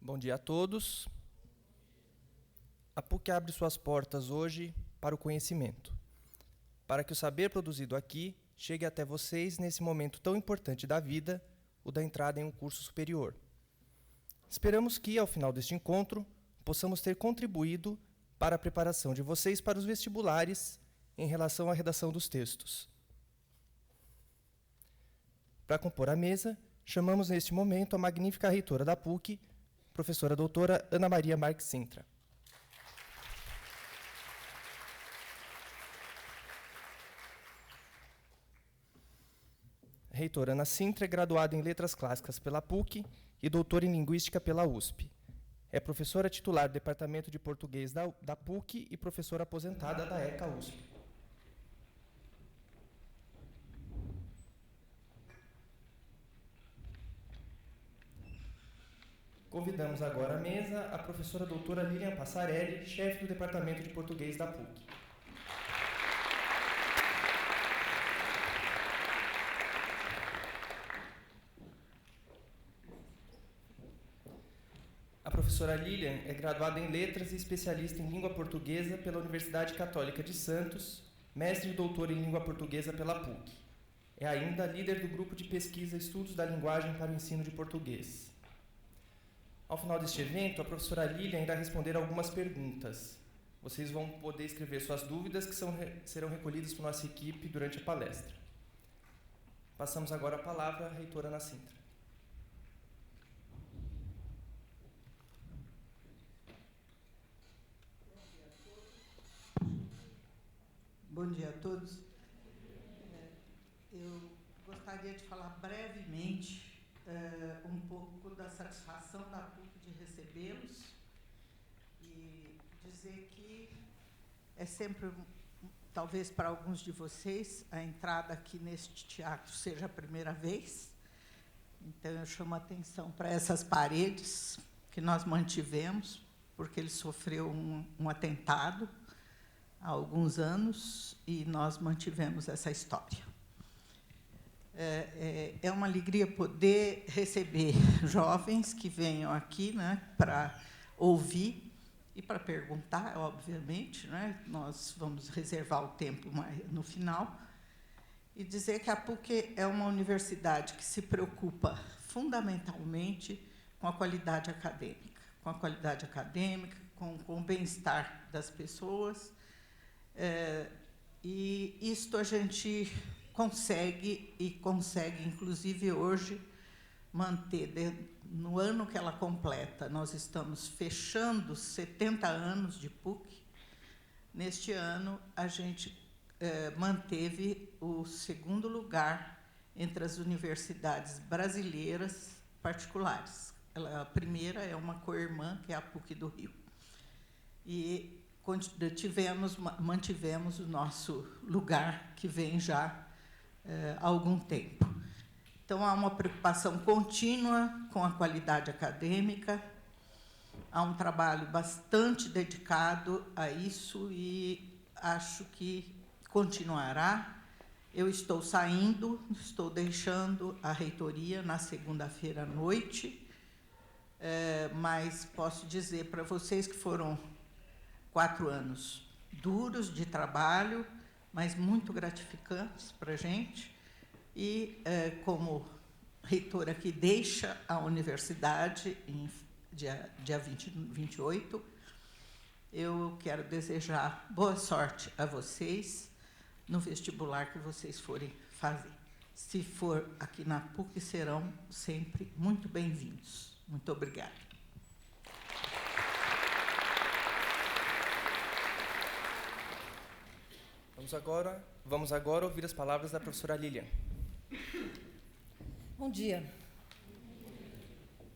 Bom dia a todos. A PUC abre suas portas hoje para o conhecimento, para que o saber produzido aqui chegue até vocês nesse momento tão importante da vida, o da entrada em um curso superior. Esperamos que, ao final deste encontro, possamos ter contribuído para a preparação de vocês para os vestibulares em relação à redação dos textos. Para compor a mesa, chamamos neste momento a magnífica reitora da PUC, professora doutora Ana Maria Marques Sintra. A reitora Ana Sintra é graduada em Letras Clássicas pela PUC e doutora em Linguística pela USP. É professora titular do Departamento de Português da PUC e professora aposentada da ECA USP. Convidamos agora à mesa a professora doutora Lilian Passarelli, chefe do Departamento de Português da PUC. A professora Lilian é graduada em Letras e especialista em Língua Portuguesa pela Universidade Católica de Santos, mestre e doutora em Língua Portuguesa pela PUC. É ainda líder do grupo de pesquisa Estudos da Linguagem para o Ensino de Português. Ao final deste evento, a professora Lilian irá responder algumas perguntas. Vocês vão poder escrever suas dúvidas, que serão recolhidas por nossa equipe durante a palestra. Passamos agora a palavra à reitora Ana Sintra. Bom dia a todos. Eu gostaria de falar brevemente um pouco da satisfação da PUC de recebê-los e dizer que é sempre, talvez para alguns de vocês, a entrada aqui neste teatro seja a primeira vez. Então, eu chamo a atenção para essas paredes que nós mantivemos, porque ele sofreu um atentado há alguns anos e nós mantivemos essa história. É uma alegria poder receber jovens que venham aqui, né, para ouvir e para perguntar, obviamente, né? Nós vamos reservar o tempo no final, e dizer que a PUC é uma universidade que se preocupa fundamentalmente com a qualidade acadêmica, com o bem-estar das pessoas. E isto a gente consegue, inclusive hoje, manter. No ano que ela completa, nós estamos fechando 70 anos de PUC. Neste ano, a gente manteve o segundo lugar entre as universidades brasileiras particulares. A primeira é uma co-irmã, que é a PUC do Rio. E mantivemos o nosso lugar, que vem já há algum tempo. Então, há uma preocupação contínua com a qualidade acadêmica, há um trabalho bastante dedicado a isso e acho que continuará. Eu estou deixando a reitoria na segunda-feira à noite, mas posso dizer para vocês que foram 4 anos duros de trabalho, mas muito gratificantes para a gente. E, como reitora que deixa a universidade em dia 28, eu quero desejar boa sorte a vocês no vestibular que vocês forem fazer. Se for aqui na PUC, serão sempre muito bem-vindos. Muito obrigada. Vamos agora ouvir as palavras da professora Lilian. Bom dia.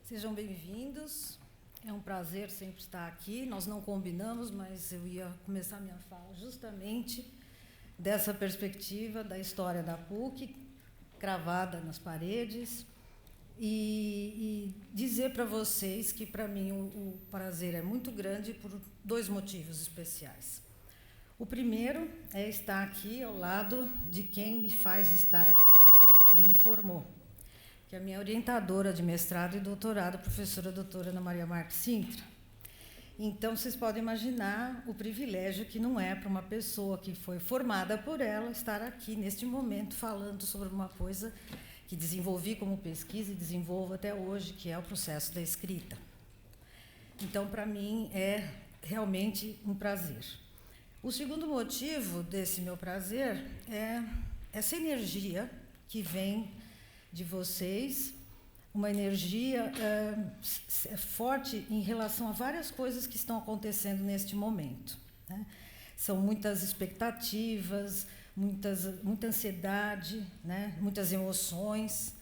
Sejam bem-vindos. É um prazer sempre estar aqui. Nós não combinamos, mas eu ia começar minha fala justamente dessa perspectiva da história da PUC, cravada nas paredes, e dizer para vocês que, para mim, o prazer é muito grande por 2 motivos especiais. O primeiro é estar aqui ao lado de quem me faz estar aqui, de quem me formou. que é a minha orientadora de mestrado e doutorado, a professora doutora Ana Maria Marques Sintra. Então, vocês podem imaginar o privilégio que não é para uma pessoa que foi formada por ela estar aqui, neste momento, falando sobre uma coisa que desenvolvi como pesquisa e desenvolvo até hoje, que é o processo da escrita. Então, para mim, é realmente um prazer. O segundo motivo desse meu prazer é essa energia que vem de vocês, uma energia forte em relação a várias coisas que estão acontecendo neste momento, né? São muitas expectativas, muita ansiedade, né? Muitas emoções,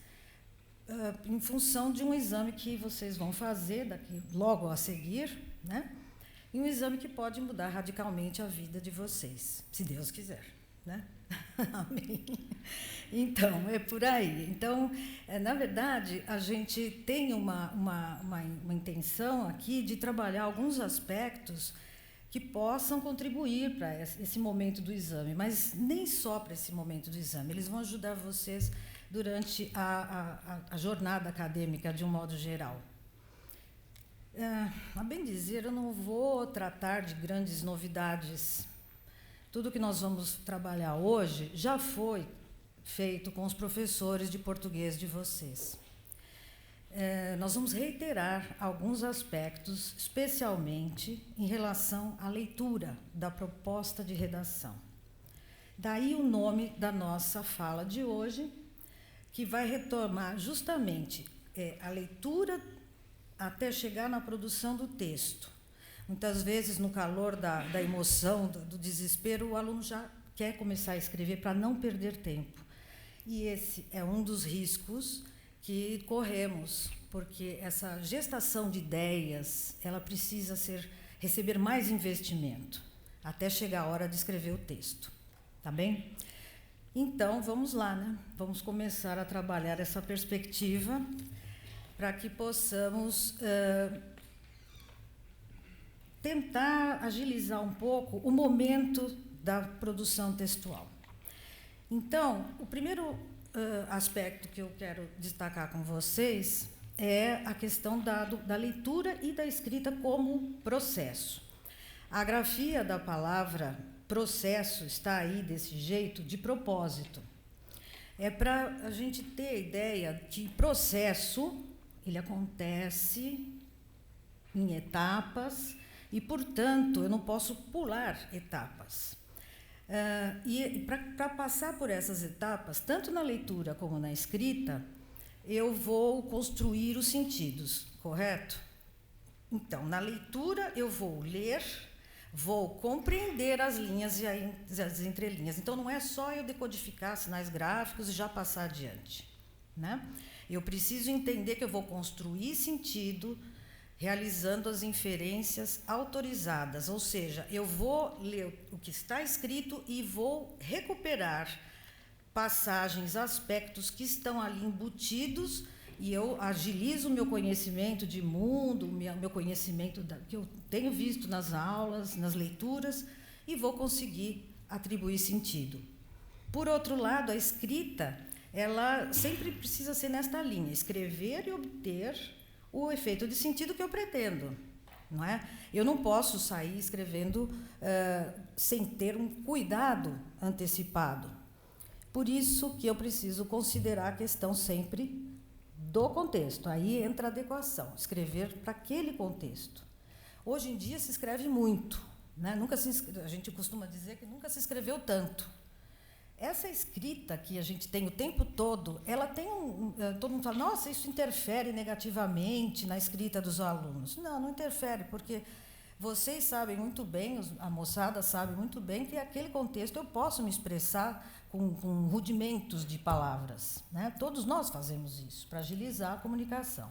em função de um exame que vocês vão fazer daqui, logo a seguir, né? E um exame que pode mudar radicalmente a vida de vocês, se Deus quiser, né? Amém. Então, é por aí. Então, na verdade, a gente tem uma intenção aqui de trabalhar alguns aspectos que possam contribuir para esse momento do exame, mas nem só para esse momento do exame. Eles vão ajudar vocês durante a jornada acadêmica, de um modo geral. A bem dizer, eu não vou tratar de grandes novidades. Tudo que nós vamos trabalhar hoje já foi feito com os professores de português de vocês. Nós vamos reiterar alguns aspectos, especialmente em relação à leitura da proposta de redação. Daí o nome da nossa fala de hoje, que vai retomar justamente a leitura até chegar na produção do texto. Muitas vezes, no calor da emoção, do desespero, o aluno já quer começar a escrever para não perder tempo. E esse é um dos riscos que corremos, porque essa gestação de ideias, ela precisa receber mais investimento, até chegar a hora de escrever o texto. Tá bem? Então, vamos lá, né? Vamos começar a trabalhar essa perspectiva para que possamos tentar agilizar um pouco o momento da produção textual. Então, o primeiro aspecto que eu quero destacar com vocês é a questão da leitura e da escrita como processo. A grafia da palavra processo está aí desse jeito de propósito. É para a gente ter a ideia que processo, ele acontece em etapas e, portanto, eu não posso pular etapas. E para passar por essas etapas, tanto na leitura como na escrita, eu vou construir os sentidos, correto? Então, na leitura, eu vou ler, vou compreender as linhas e as entrelinhas. Então, não é só eu decodificar sinais gráficos e já passar adiante, né? Eu preciso entender que eu vou construir sentido realizando as inferências autorizadas, ou seja, eu vou ler o que está escrito e vou recuperar passagens, aspectos que estão ali embutidos, e eu agilizo o meu conhecimento de mundo, meu conhecimento que eu tenho visto nas aulas, nas leituras, e vou conseguir atribuir sentido. Por outro lado, a escrita, ela sempre precisa ser nesta linha, escrever e obter o efeito de sentido que eu pretendo, não é? Eu não posso sair escrevendo sem ter um cuidado antecipado. Por isso que eu preciso considerar a questão sempre do contexto. Aí entra a adequação, escrever para aquele contexto. Hoje em dia se escreve muito, né? A gente costuma dizer que nunca se escreveu tanto. Essa escrita que a gente tem o tempo todo, ela tem todo mundo fala, nossa, isso interfere negativamente na escrita dos alunos. Não, não interfere, porque vocês sabem muito bem, a moçada sabe muito bem que naquele contexto eu posso me expressar com rudimentos de palavras, né? Todos nós fazemos isso, para agilizar a comunicação.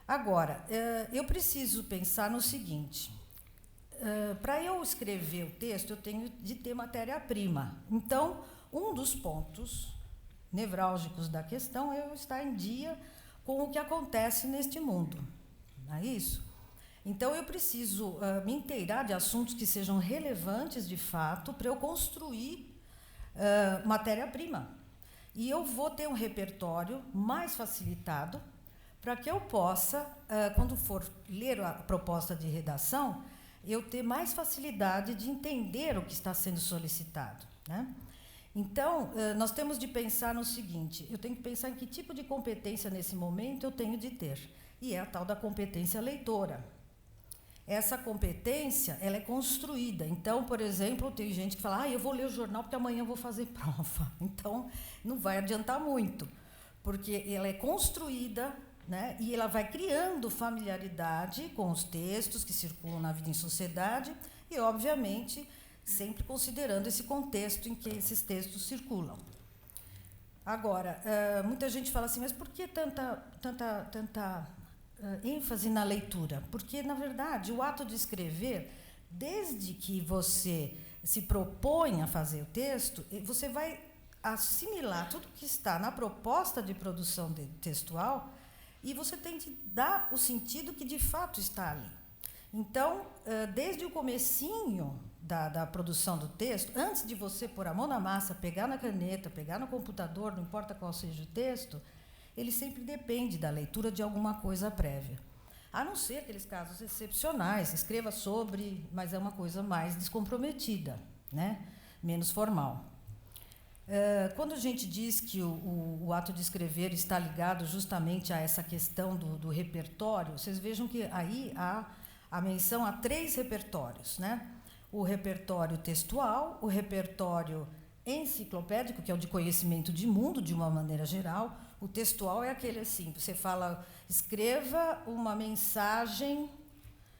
Agora, eu preciso pensar no seguinte, para eu escrever o texto, eu tenho de ter matéria-prima. Então, um dos pontos nevrálgicos da questão é eu estar em dia com o que acontece neste mundo. Não é isso? Então, eu preciso me inteirar de assuntos que sejam relevantes, de fato, para eu construir matéria-prima. E eu vou ter um repertório mais facilitado para que eu possa, quando for ler a proposta de redação, eu ter mais facilidade de entender o que está sendo solicitado, né? Então, nós temos de pensar no seguinte, eu tenho que pensar em que tipo de competência, nesse momento, eu tenho de ter. E é a tal da competência leitora. Essa competência, ela é construída. Então, por exemplo, tem gente que fala, eu vou ler o jornal porque amanhã eu vou fazer prova. Então, não vai adiantar muito, porque ela é construída, né, e ela vai criando familiaridade com os textos que circulam na vida em sociedade e, obviamente, sempre considerando esse contexto em que esses textos circulam. Agora, muita gente fala assim, mas por que tanta ênfase na leitura? Porque, na verdade, o ato de escrever, desde que você se propõe a fazer o texto, você vai assimilar tudo que está na proposta de produção textual e você tem que dar o sentido que, de fato, está ali. Então, desde o comecinho da produção do texto, antes de você pôr a mão na massa, pegar na caneta, pegar no computador, não importa qual seja o texto, ele sempre depende da leitura de alguma coisa prévia. A não ser aqueles casos excepcionais, escreva sobre, mas é uma coisa mais descomprometida, né? Menos formal. Quando a gente diz que o ato de escrever está ligado justamente a essa questão do repertório, vocês vejam que aí há a menção a 3 repertórios, né? O repertório textual, o repertório enciclopédico, que é o de conhecimento de mundo, de uma maneira geral. O textual é aquele assim, você fala, escreva uma mensagem,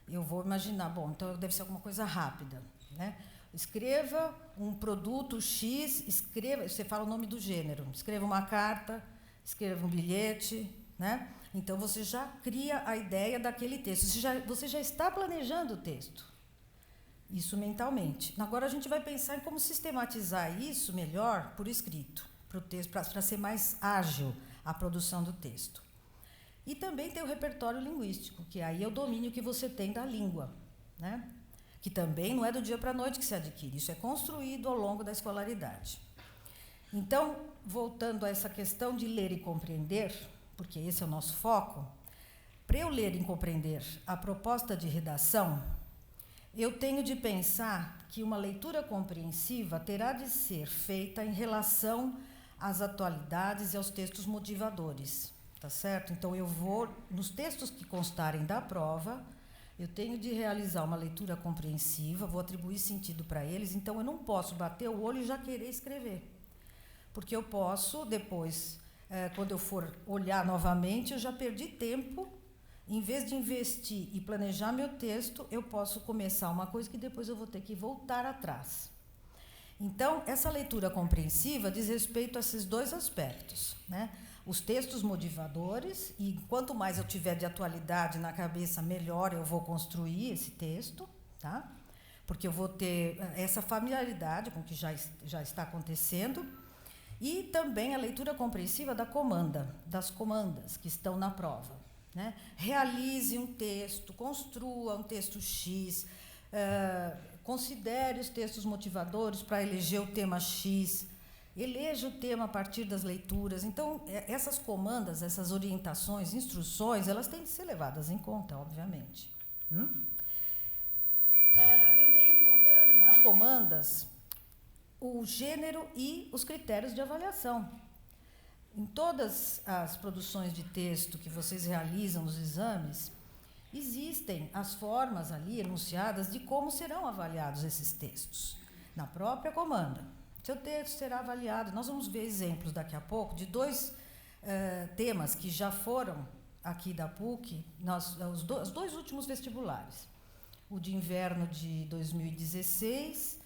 eu vou imaginar, bom, então deve ser alguma coisa rápida, né? Escreva um produto X, escreva, você fala o nome do gênero, escreva uma carta, escreva um bilhete, né? Então, você já cria a ideia daquele texto, você já está planejando o texto. Isso mentalmente. Agora, a gente vai pensar em como sistematizar isso melhor por escrito, para ser mais ágil a produção do texto. E também tem o repertório linguístico, que aí é o domínio que você tem da língua, né? Que também não é do dia para a noite que se adquire, isso é construído ao longo da escolaridade. Então, voltando a essa questão de ler e compreender, porque esse é o nosso foco, para eu ler e compreender a proposta de redação, eu tenho de pensar que uma leitura compreensiva terá de ser feita em relação às atualidades e aos textos motivadores, tá certo? Então, eu vou, nos textos que constarem da prova, eu tenho de realizar uma leitura compreensiva, vou atribuir sentido para eles, então eu não posso bater o olho e já querer escrever. Porque eu posso, depois, quando eu for olhar novamente, eu já perdi tempo. Em vez de investir e planejar meu texto, eu posso começar uma coisa que depois eu vou ter que voltar atrás. Então, essa leitura compreensiva diz respeito a esses 2 aspectos, né? Os textos motivadores, e quanto mais eu tiver de atualidade na cabeça, melhor eu vou construir esse texto, tá? Porque eu vou ter essa familiaridade com o que já está acontecendo, e também a leitura compreensiva da comanda, das comandas que estão na prova, né? Realize um texto, construa um texto X, considere os textos motivadores para eleger o tema X, eleja o tema a partir das leituras. Então, essas comandas, essas orientações, instruções, elas têm de ser levadas em conta, obviamente. Eu tenho, portanto, nas comandas, o gênero e os critérios de avaliação. Em todas as produções de texto que vocês realizam nos exames, existem as formas ali enunciadas de como serão avaliados esses textos, na própria comanda. Seu texto será avaliado, nós vamos ver exemplos daqui a pouco de 2 temas que já foram aqui da PUC, os 2 últimos vestibulares, o de inverno de 2016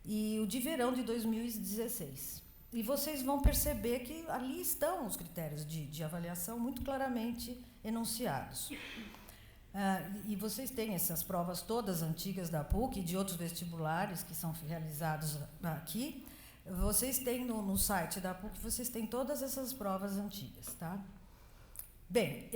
e o de verão de 2016. E vocês vão perceber que ali estão os critérios de avaliação muito claramente enunciados. E vocês têm essas provas todas antigas da PUC e de outros vestibulares que são realizados aqui. Vocês têm no site da PUC, vocês têm todas essas provas antigas, tá? Bem,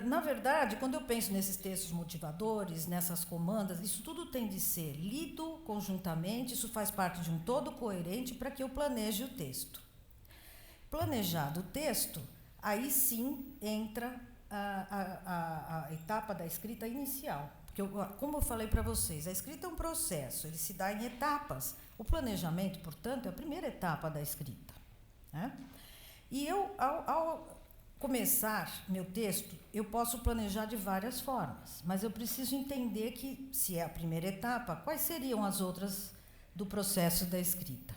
na verdade, quando eu penso nesses textos motivadores, nessas comandas, isso tudo tem de ser lido conjuntamente, isso faz parte de um todo coerente para que eu planeje o texto. planejado o texto, aí sim entra a etapa da escrita inicial. Porque, como eu falei para vocês, a escrita é um processo, ele se dá em etapas. O planejamento, portanto, é a primeira etapa da escrita, né? E eu, ao começar meu texto, eu posso planejar de várias formas, mas eu preciso entender que, se é a primeira etapa, quais seriam as outras do processo da escrita.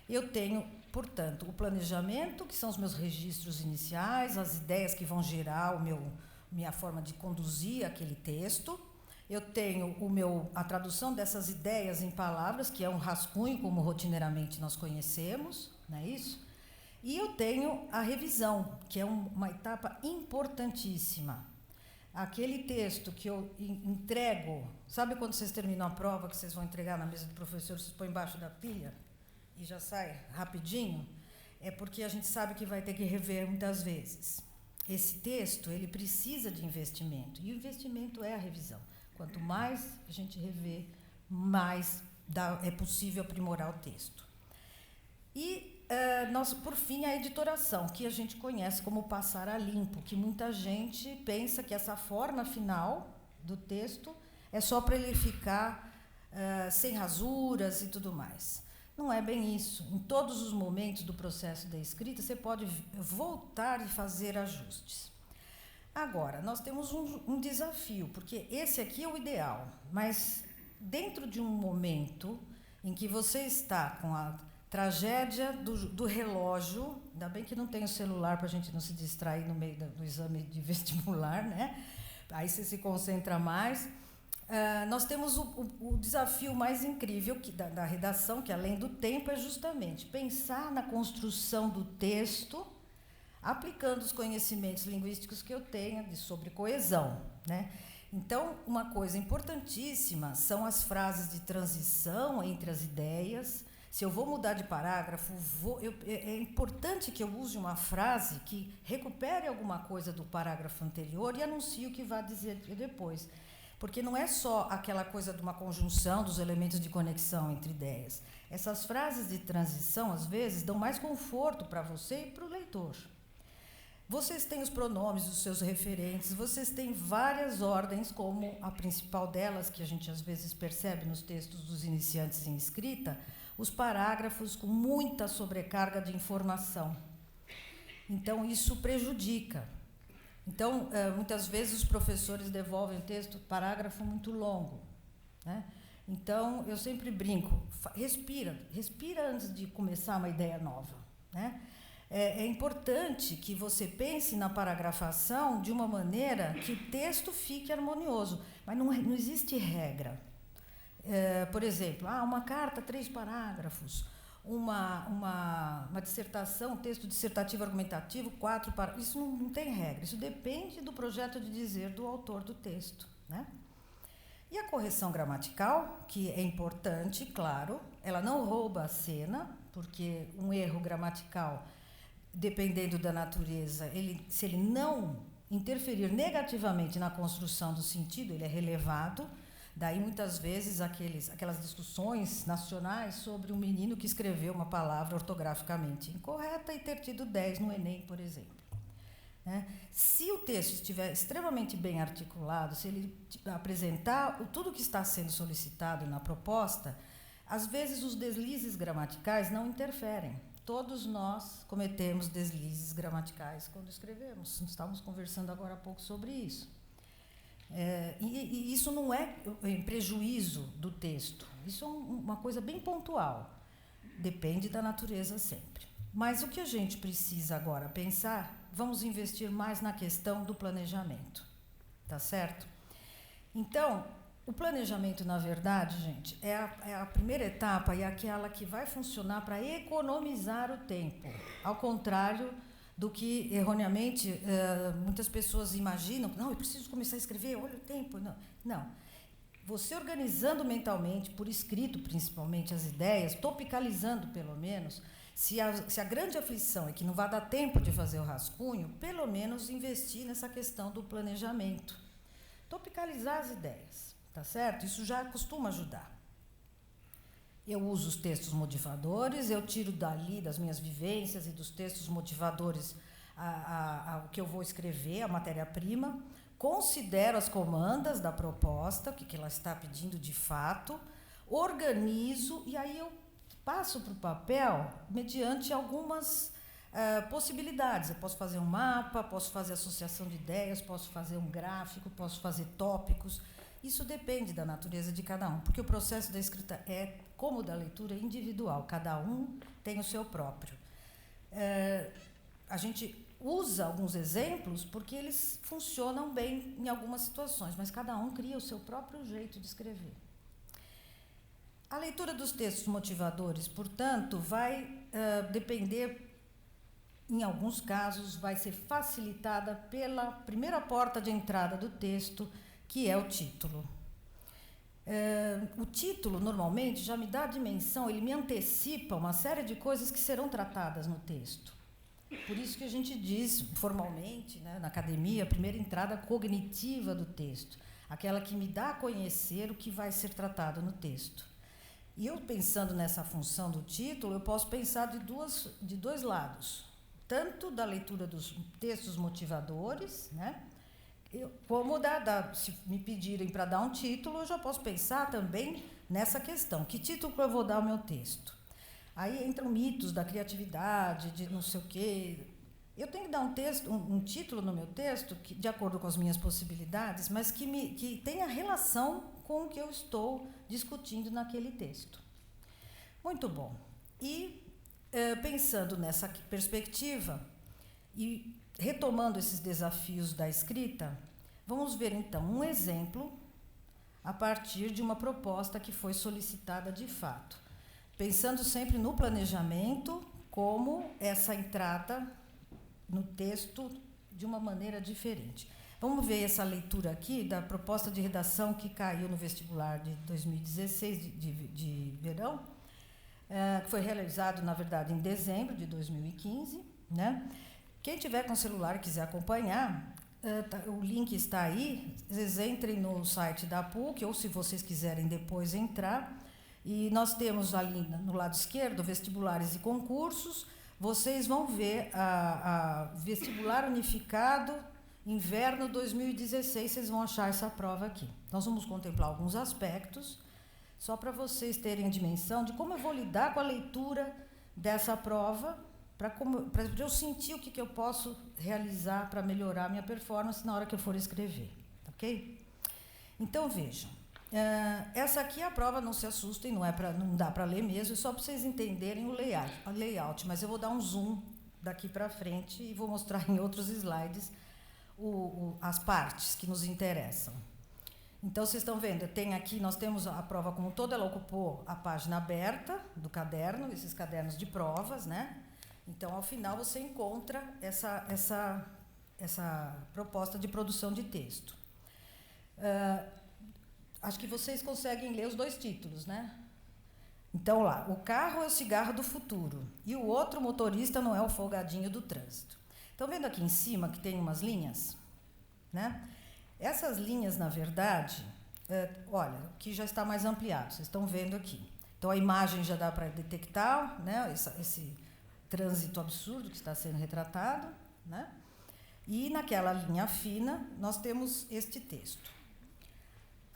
Eu tenho, portanto, o planejamento, que são os meus registros iniciais, as ideias que vão gerar minha forma de conduzir aquele texto. Eu tenho a tradução dessas ideias em palavras, que é um rascunho, como rotineiramente nós conhecemos, não é isso? E eu tenho a revisão, que é uma etapa importantíssima. Aquele texto que eu entrego, sabe quando vocês terminam a prova, que vocês vão entregar na mesa do professor, vocês põem embaixo da pilha e já sai rapidinho? É porque a gente sabe que vai ter que rever muitas vezes. Esse texto, ele precisa de investimento, e o investimento é a revisão. Quanto mais a gente rever, mais é possível aprimorar o texto. E, por fim, a editoração, que a gente conhece como passar a limpo, que muita gente pensa que essa forma final do texto é só para ele ficar sem rasuras e tudo mais. Não é bem isso. Em todos os momentos do processo da escrita, você pode voltar e fazer ajustes. Agora, nós temos um desafio, porque esse aqui é o ideal, mas dentro de um momento em que você está com a tragédia do relógio, ainda bem que não tem o celular para a gente não se distrair no meio do exame de vestibular, né? Aí você se concentra mais. Nós temos o desafio mais incrível da redação, que além do tempo, é justamente pensar na construção do texto, aplicando os conhecimentos linguísticos que eu tenho sobre coesão, né? Então, uma coisa importantíssima são as frases de transição entre as ideias. Se eu vou mudar de parágrafo, é importante que eu use uma frase que recupere alguma coisa do parágrafo anterior e anuncie o que vai dizer depois. Porque não é só aquela coisa de uma conjunção dos elementos de conexão entre ideias. Essas frases de transição, às vezes, dão mais conforto para você e para o leitor. Vocês têm os pronomes dos seus referentes, vocês têm várias ordens, como a principal delas, que a gente às vezes percebe nos textos dos iniciantes em escrita, os parágrafos com muita sobrecarga de informação. Então, isso prejudica. Então, muitas vezes os professores devolvem o texto, parágrafo muito longo, né? Então, eu sempre brinco, respira antes de começar uma ideia nova, né? É importante que você pense na paragrafação de uma maneira que o texto fique harmonioso, mas não existe regra. Por exemplo, uma carta, 3 parágrafos, uma dissertação, um texto dissertativo argumentativo, 4 parágrafos. Isso não tem regra, isso depende do projeto de dizer do autor do texto, né? E a correção gramatical, que é importante, claro, ela não rouba a cena, porque um erro gramatical, dependendo da natureza, se ele não interferir negativamente na construção do sentido, ele é relevado. Daí, muitas vezes, aquelas discussões nacionais sobre um menino que escreveu uma palavra ortograficamente incorreta e ter tido 10 no Enem, por exemplo, né? Se o texto estiver extremamente bem articulado, se ele apresentar tudo o que está sendo solicitado na proposta, às vezes os deslizes gramaticais não interferem. Todos nós cometemos deslizes gramaticais quando escrevemos. Estávamos conversando agora há pouco sobre isso. E isso não é em prejuízo do texto. Isso é uma coisa bem pontual. Depende da natureza sempre. Mas o que a gente precisa agora pensar, vamos investir mais na questão do planejamento. Tá certo? Então, o planejamento, na verdade, gente, é a primeira etapa e é aquela que vai funcionar para economizar o tempo. Ao contrário do que, erroneamente, muitas pessoas imaginam. Não, eu preciso começar a escrever, olha o tempo. Não. Você organizando mentalmente, por escrito principalmente, as ideias, topicalizando pelo menos, se a grande aflição é que não vai dar tempo de fazer o rascunho, pelo menos investir nessa questão do planejamento. Topicalizar as ideias. Tá certo? Isso já costuma ajudar. Eu uso os textos motivadores, eu tiro dali das minhas vivências e dos textos motivadores o que eu vou escrever, a matéria-prima, considero as comandas da proposta, o que ela está pedindo de fato, organizo e aí eu passo para o papel mediante algumas possibilidades. Eu posso fazer um mapa, posso fazer associação de ideias, posso fazer um gráfico, posso fazer tópicos. Isso depende da natureza de cada um, porque o processo da escrita é, como o da leitura, individual. Cada um tem o seu próprio. A gente usa alguns exemplos porque eles funcionam bem em algumas situações, mas cada um cria o seu próprio jeito de escrever. A leitura dos textos motivadores, portanto, vai depender, em alguns casos, vai ser facilitada pela primeira porta de entrada do texto, que é o título. O título, normalmente, já me dá a dimensão, ele me antecipa uma série de coisas que serão tratadas no texto. Por isso que a gente diz, formalmente, né, na academia, a primeira entrada cognitiva do texto, aquela que me dá a conhecer o que vai ser tratado no texto. E eu, pensando nessa função do título, eu posso pensar de dois lados, tanto da leitura dos textos motivadores, né, como se me pedirem para dar um título, eu já posso pensar também nessa questão. Que título que eu vou dar ao meu texto? Aí entram mitos da criatividade, de não sei o quê. Eu tenho que dar um título no meu texto, que, de acordo com as minhas possibilidades, mas que tenha relação com o que eu estou discutindo naquele texto. Muito bom. E, pensando nessa perspectiva e retomando esses desafios da escrita, vamos ver, então, um exemplo a partir de uma proposta que foi solicitada de fato. Pensando sempre no planejamento como essa entrada no texto de uma maneira diferente. Vamos ver essa leitura aqui da proposta de redação que caiu no vestibular de 2016, de verão, que foi realizado, na verdade, em dezembro de 2015. Né? Quem tiver com celular e quiser acompanhar, o link está aí, vocês entrem no site da PUC, ou se vocês quiserem depois entrar, e nós temos ali no lado esquerdo vestibulares e concursos. Vocês vão ver a vestibular unificado inverno 2016, vocês vão achar essa prova aqui. Nós vamos contemplar alguns aspectos, só para vocês terem a dimensão de como eu vou lidar com a leitura dessa prova, para eu sentir o que eu posso realizar para melhorar a minha performance na hora que eu for escrever. Ok? Então, vejam. Essa aqui é a prova, não se assustem, não dá para ler mesmo, é só para vocês entenderem o layout, mas eu vou dar um zoom daqui para frente e vou mostrar em outros slides as partes que nos interessam. Então, vocês estão vendo, nós temos a prova como um todo, ela ocupou a página aberta do caderno, esses cadernos de provas, né? Então, ao final, você encontra essa proposta de produção de texto. Acho que vocês conseguem ler os dois títulos, né? Então, lá, o carro é o cigarro do futuro e o outro motorista não é o folgadinho do trânsito. Estão vendo aqui em cima que tem umas linhas? Né? Essas linhas, na verdade, olha, aqui já está mais ampliado, vocês estão vendo aqui. Então, a imagem já dá para detectar, né, esse trânsito absurdo que está sendo retratado. Né? E, naquela linha fina, nós temos este texto.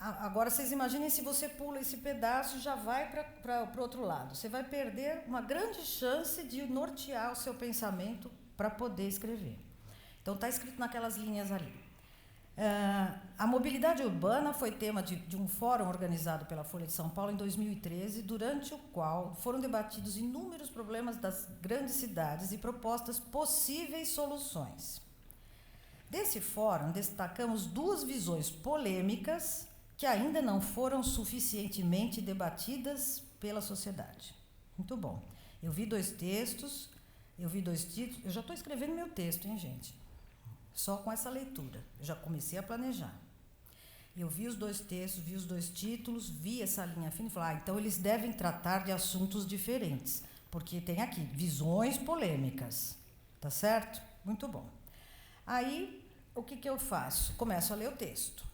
Agora, vocês imaginem se você pula esse pedaço e já vai para o outro lado. Você vai perder uma grande chance de nortear o seu pensamento para poder escrever. Então, está escrito naquelas linhas ali. A mobilidade urbana foi tema de um fórum organizado pela Folha de São Paulo em 2013, durante o qual foram debatidos inúmeros problemas das grandes cidades e propostas possíveis soluções. Desse fórum, destacamos duas visões polêmicas que ainda não foram suficientemente debatidas pela sociedade. Muito bom. Eu vi dois textos, eu vi dois títulos. Eu já estou escrevendo meu texto, hein, gente? Só com essa leitura. Eu já comecei a planejar. Eu vi os dois textos, vi os dois títulos, vi essa linha fina e falei, então eles devem tratar de assuntos diferentes, porque tem aqui visões polêmicas. Tá certo? Muito bom. Aí, o que eu faço? Começo a ler o texto.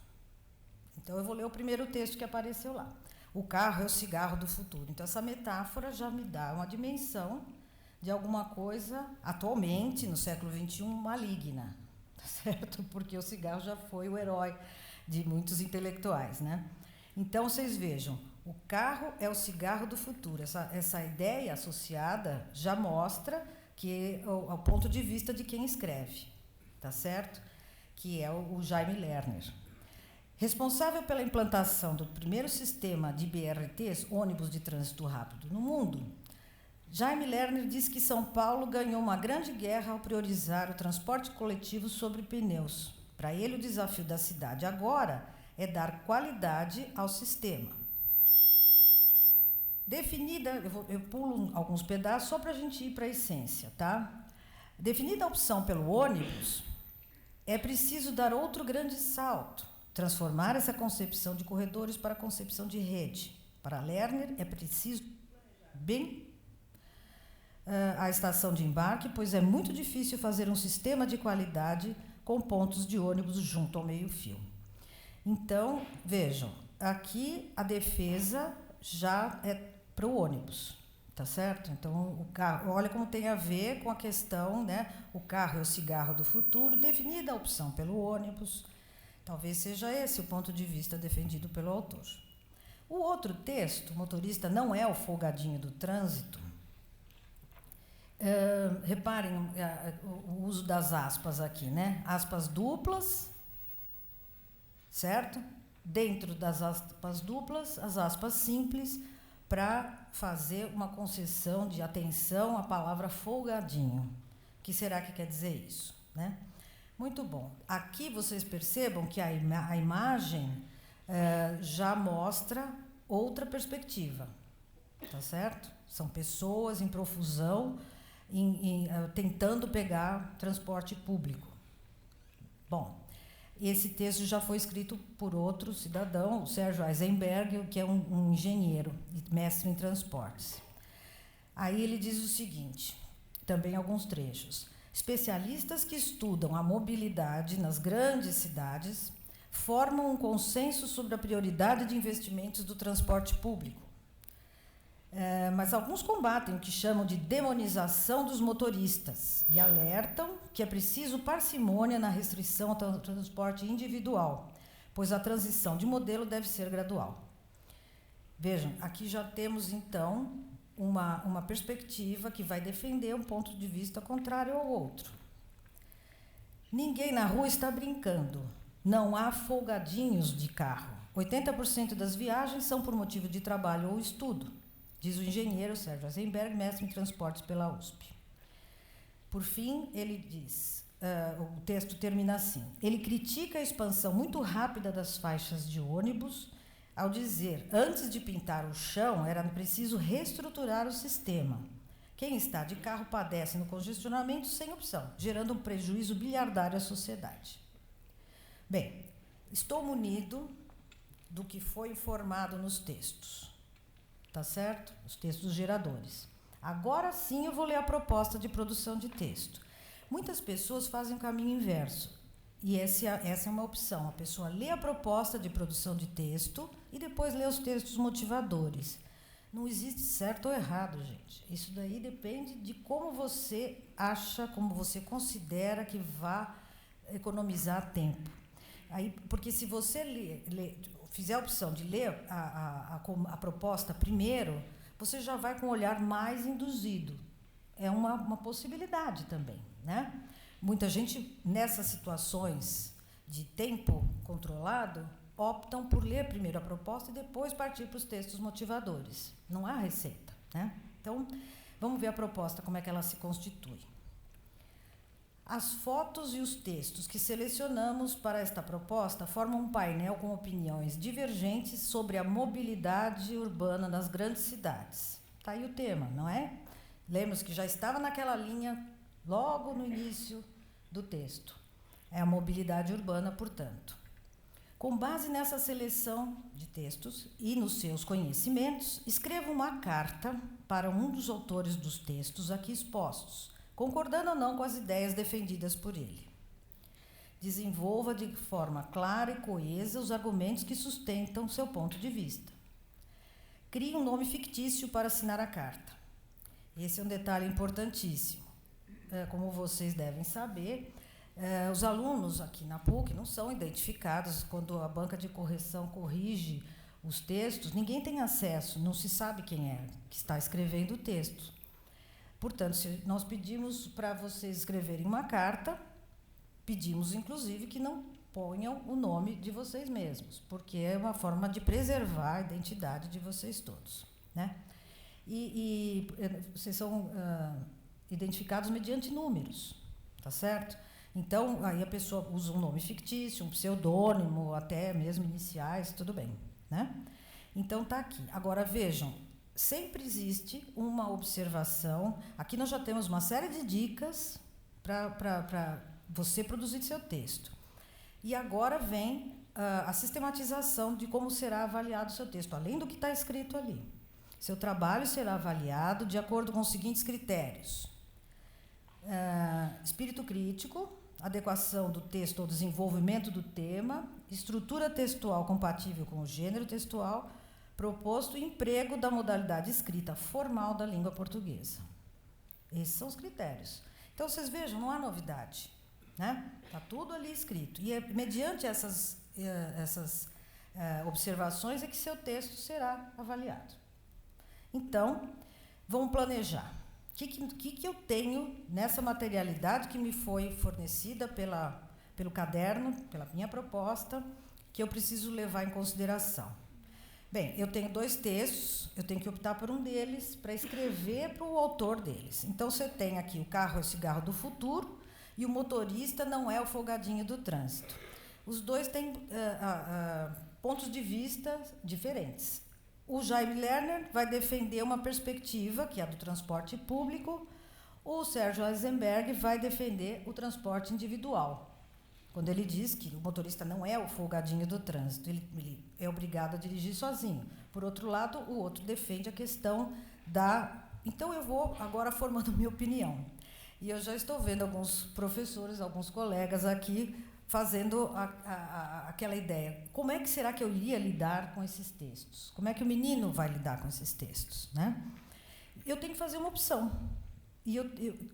Então, eu vou ler o primeiro texto que apareceu lá. o carro é o cigarro do futuro. Então, essa metáfora já me dá uma dimensão de alguma coisa, atualmente, no século XXI, maligna, tá certo? Porque o cigarro já foi o herói de muitos intelectuais, né? Então, vocês vejam, o carro é o cigarro do futuro. Essa ideia associada já mostra que o ponto de vista de quem escreve, tá certo? Que é o Jaime Lerner. Responsável pela implantação do primeiro sistema de BRTs, ônibus de trânsito rápido, no mundo, Jaime Lerner diz que São Paulo ganhou uma grande guerra ao priorizar o transporte coletivo sobre pneus. Para ele, o desafio da cidade agora é dar qualidade ao sistema. Definida, eu pulo alguns pedaços só para a gente ir para a essência, tá? Definida a opção pelo ônibus, é preciso dar outro grande salto, transformar essa concepção de corredores para a concepção de rede. Para Lerner, é preciso bem a estação de embarque, pois é muito difícil fazer um sistema de qualidade com pontos de ônibus junto ao meio-fio. Então, vejam, aqui a defesa já é para o ônibus, tá certo? Então, o carro, olha como tem a ver com a questão, né? O carro é o cigarro do futuro, definida a opção pelo ônibus. Talvez seja esse o ponto de vista defendido pelo autor. O outro texto, o motorista não é o folgadinho do trânsito. Reparem o uso das aspas aqui, né? Aspas duplas, certo? Dentro das aspas duplas, as aspas simples, para fazer uma concessão de atenção à palavra folgadinho. O que será que quer dizer isso, né? Muito bom. Aqui vocês percebam que a imagem já mostra outra perspectiva, tá certo? São pessoas em profusão, tentando pegar transporte público. Bom, esse texto já foi escrito por outro cidadão, o Sérgio Eisenberg, que é um engenheiro e mestre em transportes. Aí ele diz o seguinte, também alguns trechos. Especialistas que estudam a mobilidade nas grandes cidades formam um consenso sobre a prioridade de investimentos do transporte público. Mas alguns combatem o que chamam de demonização dos motoristas e alertam que é preciso parcimônia na restrição ao transporte individual, pois a transição de modelo deve ser gradual. Vejam, aqui já temos, então, uma perspectiva que vai defender um ponto de vista contrário ao outro. Ninguém na rua está brincando. Não há folgadinhos de carro. 80% das viagens são por motivo de trabalho ou estudo, diz o engenheiro Sérgio Eisenberg, mestre em transportes pela USP. Por fim, ele diz, o texto termina assim, ele critica a expansão muito rápida das faixas de ônibus, ao dizer, antes de pintar o chão, era preciso reestruturar o sistema. Quem está de carro padece no congestionamento sem opção, gerando um prejuízo bilhardário à sociedade. Bem, estou munido do que foi informado nos textos. Tá certo? Os textos geradores. Agora sim eu vou ler a proposta de produção de texto. Muitas pessoas fazem o caminho inverso. E essa é uma opção. A pessoa lê a proposta de produção de texto e depois lê os textos motivadores. Não existe certo ou errado, gente. Isso daí depende de como você acha, como você considera que vá economizar tempo. Aí, porque se você fizer a opção de ler a proposta primeiro, você já vai com um olhar mais induzido. É uma possibilidade também, né? Muita gente, nessas situações de tempo controlado, optam por ler primeiro a proposta e depois partir para os textos motivadores. Não há receita, né? Então, vamos ver a proposta, como é que ela se constitui. As fotos e os textos que selecionamos para esta proposta formam um painel com opiniões divergentes sobre a mobilidade urbana nas grandes cidades. Está aí o tema, não é? Lembra-se que já estava naquela linha logo no início do texto. É a mobilidade urbana, portanto. Com base nessa seleção de textos e nos seus conhecimentos, escreva uma carta para um dos autores dos textos aqui expostos, concordando ou não com as ideias defendidas por ele. Desenvolva de forma clara e coesa os argumentos que sustentam seu ponto de vista. crie um nome fictício para assinar a carta. Esse é um detalhe importantíssimo. Como vocês devem saber, os alunos aqui na PUC não são identificados. Quando a banca de correção corrige os textos, ninguém tem acesso, não se sabe quem é que está escrevendo o texto. Portanto, se nós pedimos para vocês escreverem uma carta, pedimos, inclusive, que não ponham o nome de vocês mesmos, porque é uma forma de preservar a identidade de vocês todos, né? E vocês são identificados mediante números, tá certo? Então, aí a pessoa usa um nome fictício, um pseudônimo, até mesmo iniciais, tudo bem, né? Então, tá aqui. Agora, vejam, sempre existe uma observação. Aqui nós já temos uma série de dicas para você produzir seu texto. E agora vem a sistematização de como será avaliado o seu texto, além do que está escrito ali. Seu trabalho será avaliado de acordo com os seguintes critérios: espírito crítico, adequação do texto ao desenvolvimento do tema, estrutura textual compatível com o gênero textual proposto e emprego da modalidade escrita formal da língua portuguesa. Esses são os critérios. Então, vocês vejam, não há novidade, né? Está tudo ali escrito. E mediante essas observações é que seu texto será avaliado. Então, vamos planejar. O que eu tenho nessa materialidade que me foi fornecida pelo caderno, pela minha proposta, que eu preciso levar em consideração? Bem, eu tenho 2 textos, eu tenho que optar por um deles para escrever para o autor deles. Então, você tem aqui o carro é o cigarro do futuro e o motorista não é o folgadinho do trânsito. Os dois têm pontos de vista diferentes. O Jaime Lerner vai defender uma perspectiva, que é a do transporte público. O Sérgio Eisenberg vai defender o transporte individual, quando ele diz que o motorista não é o folgadinho do trânsito, ele é obrigado a dirigir sozinho. Por outro lado, o outro defende a questão da... Então, eu vou agora formando minha opinião. E eu já estou vendo alguns professores, alguns colegas aqui, fazendo aquela ideia. Como é que será que eu iria lidar com esses textos? Como é que o menino vai lidar com esses textos, né? Eu tenho que fazer uma opção. E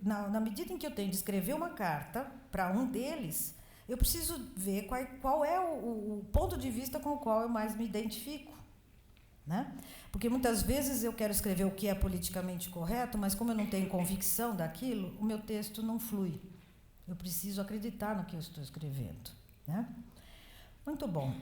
na medida em que eu tenho de escrever uma carta para um deles, eu preciso ver qual é o ponto de vista com o qual eu mais me identifico, né? Porque muitas vezes eu quero escrever o que é politicamente correto, mas como eu não tenho convicção daquilo, o meu texto não flui. Eu preciso acreditar no que eu estou escrevendo, né? Muito bom.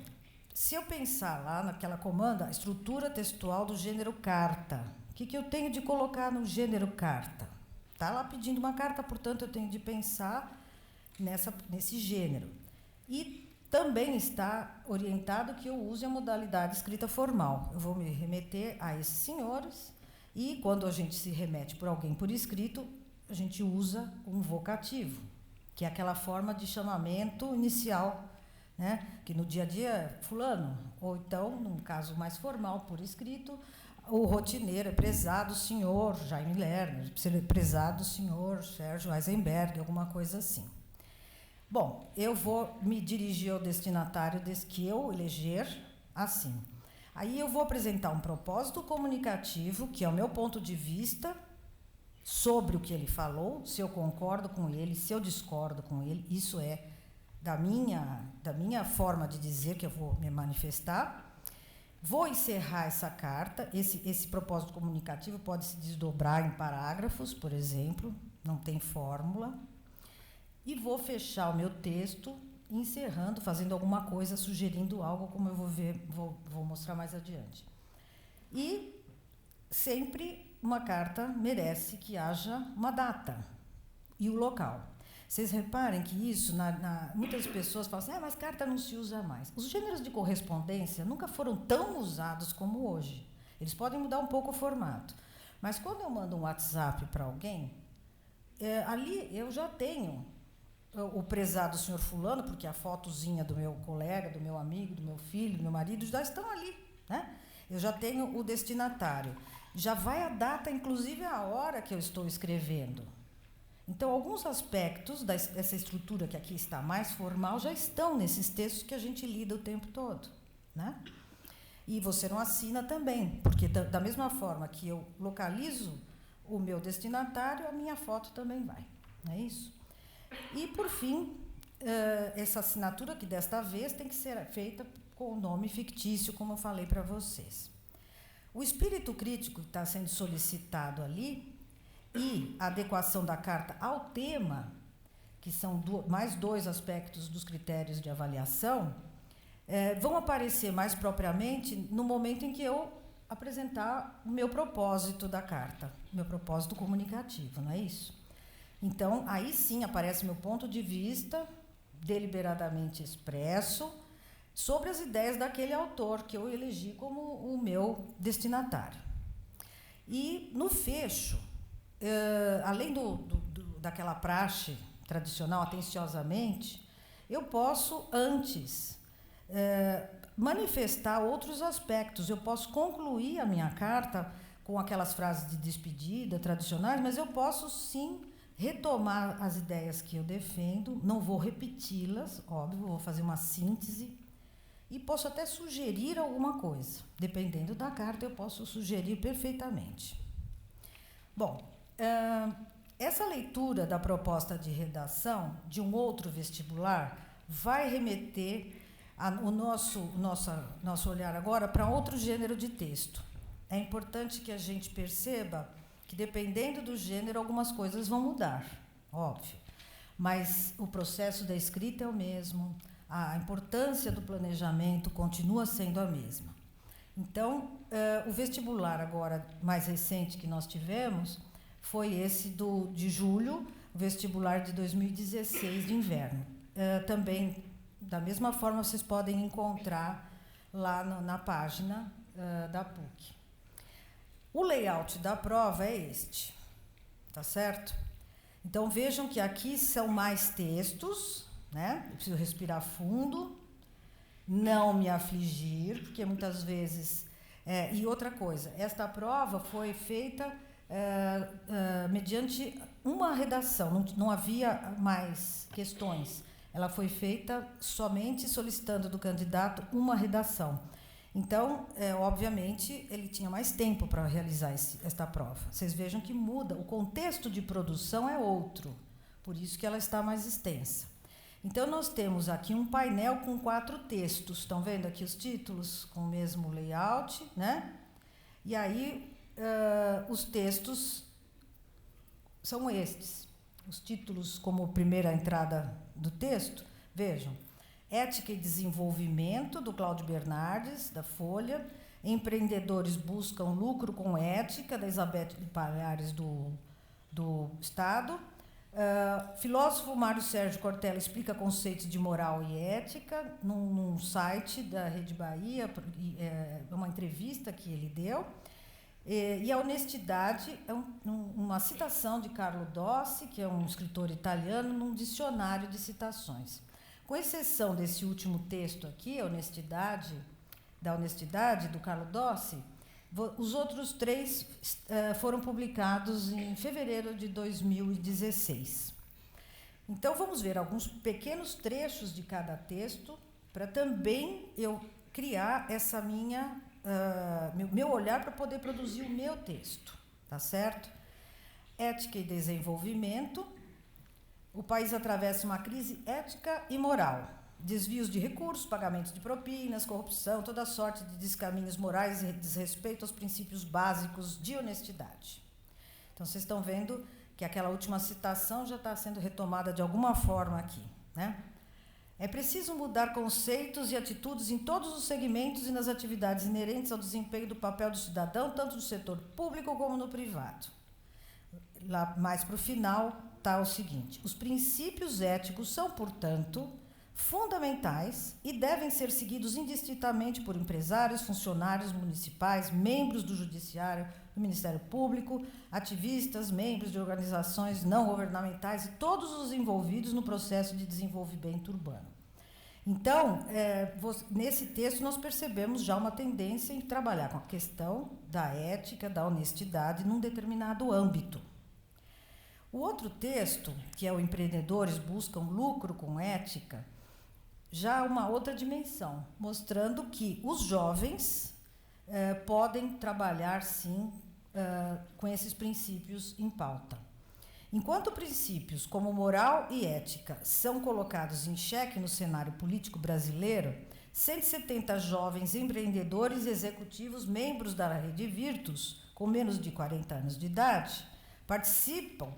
Se eu pensar lá naquela comanda, estrutura textual do gênero carta, o que eu tenho de colocar no gênero carta? Está lá pedindo uma carta, portanto, eu tenho de pensar nesse gênero. E também está orientado que eu use a modalidade escrita formal. Eu vou me remeter a esses senhores e, quando a gente se remete por alguém por escrito, a gente usa um vocativo, que é aquela forma de chamamento inicial, né? Que no dia a dia é fulano, ou então, num caso mais formal, por escrito, o rotineiro é prezado senhor Jaime Lerner, prezado senhor Sérgio Eisenberg, alguma coisa assim. Bom, eu vou me dirigir ao destinatário desse que eu eleger assim. Aí eu vou apresentar um propósito comunicativo, que é o meu ponto de vista sobre o que ele falou, se eu concordo com ele, se eu discordo com ele, isso é da minha forma de dizer que eu vou me manifestar. Vou encerrar essa carta, esse propósito comunicativo pode se desdobrar em parágrafos, por exemplo, não tem fórmula. E vou fechar o meu texto, encerrando, fazendo alguma coisa, sugerindo algo, como eu vou mostrar mais adiante. E sempre uma carta merece que haja uma data e o local. Vocês reparem que isso, muitas pessoas falam assim, mas carta não se usa mais. Os gêneros de correspondência nunca foram tão usados como hoje. Eles podem mudar um pouco o formato. Mas quando eu mando um WhatsApp para alguém, ali eu já tenho o prezado senhor fulano, porque a fotozinha do meu colega, do meu amigo, do meu filho, do meu marido, já estão ali, né? Eu já tenho o destinatário. Já vai a data, inclusive a hora que eu estou escrevendo. Então, alguns aspectos dessa estrutura que aqui está mais formal já estão nesses textos que a gente lida o tempo todo, né? E você não assina também, porque da mesma forma que eu localizo o meu destinatário, a minha foto também vai. Não é isso? E, por fim, essa assinatura, que desta vez tem que ser feita com o nome fictício, como eu falei para vocês. O espírito crítico que está sendo solicitado ali e a adequação da carta ao tema, que são mais 2 aspectos dos critérios de avaliação, vão aparecer mais propriamente no momento em que eu apresentar o meu propósito da carta, meu propósito comunicativo, não é isso? Então, aí sim aparece meu ponto de vista, deliberadamente expresso, sobre as ideias daquele autor que eu elegi como o meu destinatário. E, no fecho, além daquela praxe tradicional, atenciosamente, eu posso, antes, manifestar outros aspectos. Eu posso concluir a minha carta com aquelas frases de despedida tradicionais, mas eu posso, sim, retomar as ideias que eu defendo, não vou repeti-las, óbvio, vou fazer uma síntese, e posso até sugerir alguma coisa. Dependendo da carta, eu posso sugerir perfeitamente. Bom, essa leitura da proposta de redação de um outro vestibular vai remeter o nosso olhar agora para outro gênero de texto. É importante que a gente perceba que, dependendo do gênero, algumas coisas vão mudar, óbvio. Mas o processo da escrita é o mesmo, a importância do planejamento continua sendo a mesma. Então, o vestibular agora mais recente que nós tivemos foi esse de julho, o vestibular de 2016 de inverno. Também, da mesma forma, vocês podem encontrar lá na página da PUC. O layout da prova é este, tá certo? Então, vejam que aqui são mais textos, né? Eu preciso respirar fundo, não me afligir, porque muitas vezes... e outra coisa, esta prova foi feita mediante uma redação, não havia mais questões. Ela foi feita somente solicitando do candidato uma redação. Então, obviamente, ele tinha mais tempo para realizar esta prova. Vocês vejam que muda, o contexto de produção é outro, por isso que ela está mais extensa. Então, nós temos aqui um painel com 4 textos. Estão vendo aqui os títulos com o mesmo layout, né? E aí, os textos são estes. Os títulos como primeira entrada do texto, vejam. Ética e Desenvolvimento, do Cláudio Bernardes, da Folha. Empreendedores Buscam Lucro com Ética, da Isabel de Palhares, do Estado. Filósofo Mário Sérgio Cortella explica conceitos de moral e ética num site da Rede Bahia, uma entrevista que ele deu. E a honestidade é uma citação de Carlo Dossi, que é um escritor italiano, num dicionário de citações. Com exceção desse último texto aqui, da honestidade, do Carlo Dossi, os outros 3 foram publicados em fevereiro de 2016. Então, vamos ver alguns pequenos trechos de cada texto, para também eu criar essa meu olhar para poder produzir o meu texto, tá certo? Ética e Desenvolvimento. O país atravessa uma crise ética e moral. Desvios de recursos, pagamentos de propinas, corrupção, toda sorte de descaminhos morais e desrespeito aos princípios básicos de honestidade. Então, vocês estão vendo que aquela última citação já está sendo retomada de alguma forma aqui, né? É preciso mudar conceitos e atitudes em todos os segmentos e nas atividades inerentes ao desempenho do papel do cidadão, tanto no setor público como no privado. Lá mais para o final está o seguinte: os princípios éticos são, portanto, fundamentais e devem ser seguidos indistintamente por empresários, funcionários municipais, membros do Judiciário, do Ministério Público, ativistas, membros de organizações não governamentais e todos os envolvidos no processo de desenvolvimento urbano. Então, nesse texto, nós percebemos já uma tendência em trabalhar com a questão da ética, da honestidade, num determinado âmbito. O outro texto, que é o Empreendedores Buscam Lucro com Ética, já uma outra dimensão, mostrando que os jovens podem trabalhar, sim, com esses princípios em pauta. Enquanto princípios como moral e ética são colocados em xeque no cenário político brasileiro, 170 jovens empreendedores e executivos membros da Rede Virtus, com menos de 40 anos de idade, participam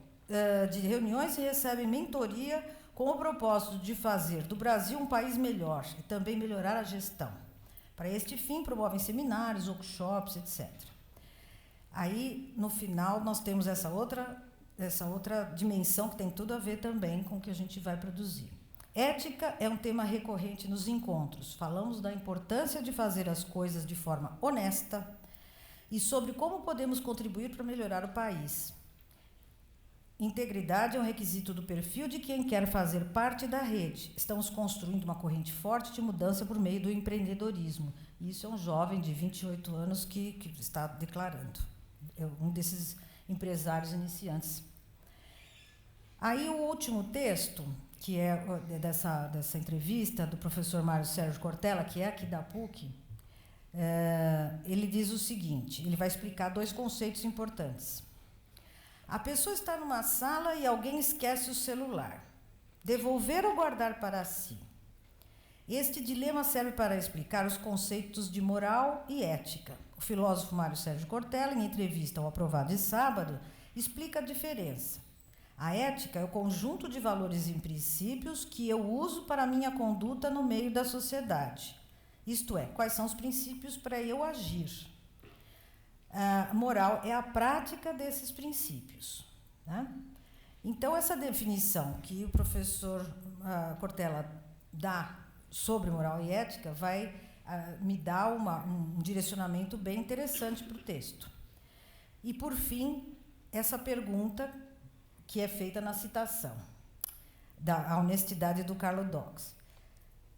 de reuniões e recebem mentoria com o propósito de fazer do Brasil um país melhor e também melhorar a gestão. Para este fim, promovem seminários, workshops, etc. Aí, no final, nós temos essa outra dimensão que tem tudo a ver também com o que a gente vai produzir. Ética é um tema recorrente nos encontros. Falamos da importância de fazer as coisas de forma honesta e sobre como podemos contribuir para melhorar o país. Integridade é um requisito do perfil de quem quer fazer parte da rede. Estamos construindo uma corrente forte de mudança por meio do empreendedorismo. Isso é um jovem de 28 anos que está declarando. É um desses empresários iniciantes. Aí o último texto, que é dessa entrevista do professor Mário Sérgio Cortella, que é aqui da PUC, ele diz o seguinte, ele vai explicar 2 conceitos importantes. A pessoa está numa sala e alguém esquece o celular. Devolver ou guardar para si? Este dilema serve para explicar os conceitos de moral e ética. O filósofo Mário Sérgio Cortella, em entrevista ao Aprovado de Sábado, explica a diferença. A ética é o conjunto de valores e princípios que eu uso para a minha conduta no meio da sociedade. Isto é, quais são os princípios para eu agir. A moral é a prática desses princípios. Né? Então, essa definição que o professor Cortella dá sobre moral e ética vai me dar um direcionamento bem interessante para o texto. E, por fim, essa pergunta que é feita na citação, da honestidade do Carlo Dawes.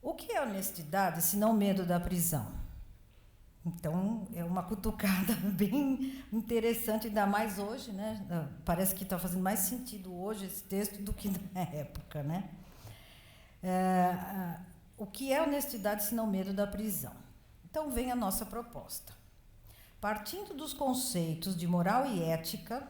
O que é honestidade, se não medo da prisão? Então, é uma cutucada bem interessante, ainda mais hoje, né? Parece que está fazendo mais sentido hoje esse texto do que na época, né? O que é honestidade, se não medo da prisão? Então, vem a nossa proposta. Partindo dos conceitos de moral e ética,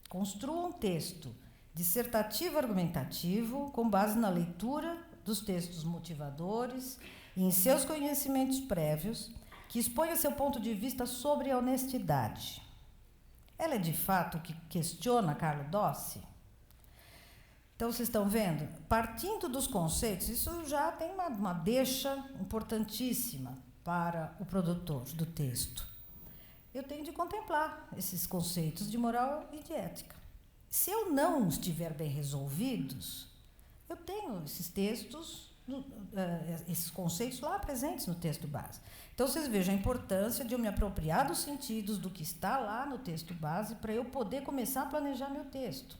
construa um texto dissertativo argumentativo com base na leitura dos textos motivadores e em seus conhecimentos prévios, que exponha seu ponto de vista sobre a honestidade. Ela é, de fato, o que questiona Carlo Dawes? Então, vocês estão vendo? Partindo dos conceitos, isso já tem uma deixa importantíssima para o produtor do texto. Eu tenho de contemplar esses conceitos de moral e de ética. Se eu não estiver bem resolvidos, eu tenho esses textos, esses conceitos lá presentes no texto base. Então, vocês vejam a importância de eu me apropriar dos sentidos do que está lá no texto base para eu poder começar a planejar meu texto.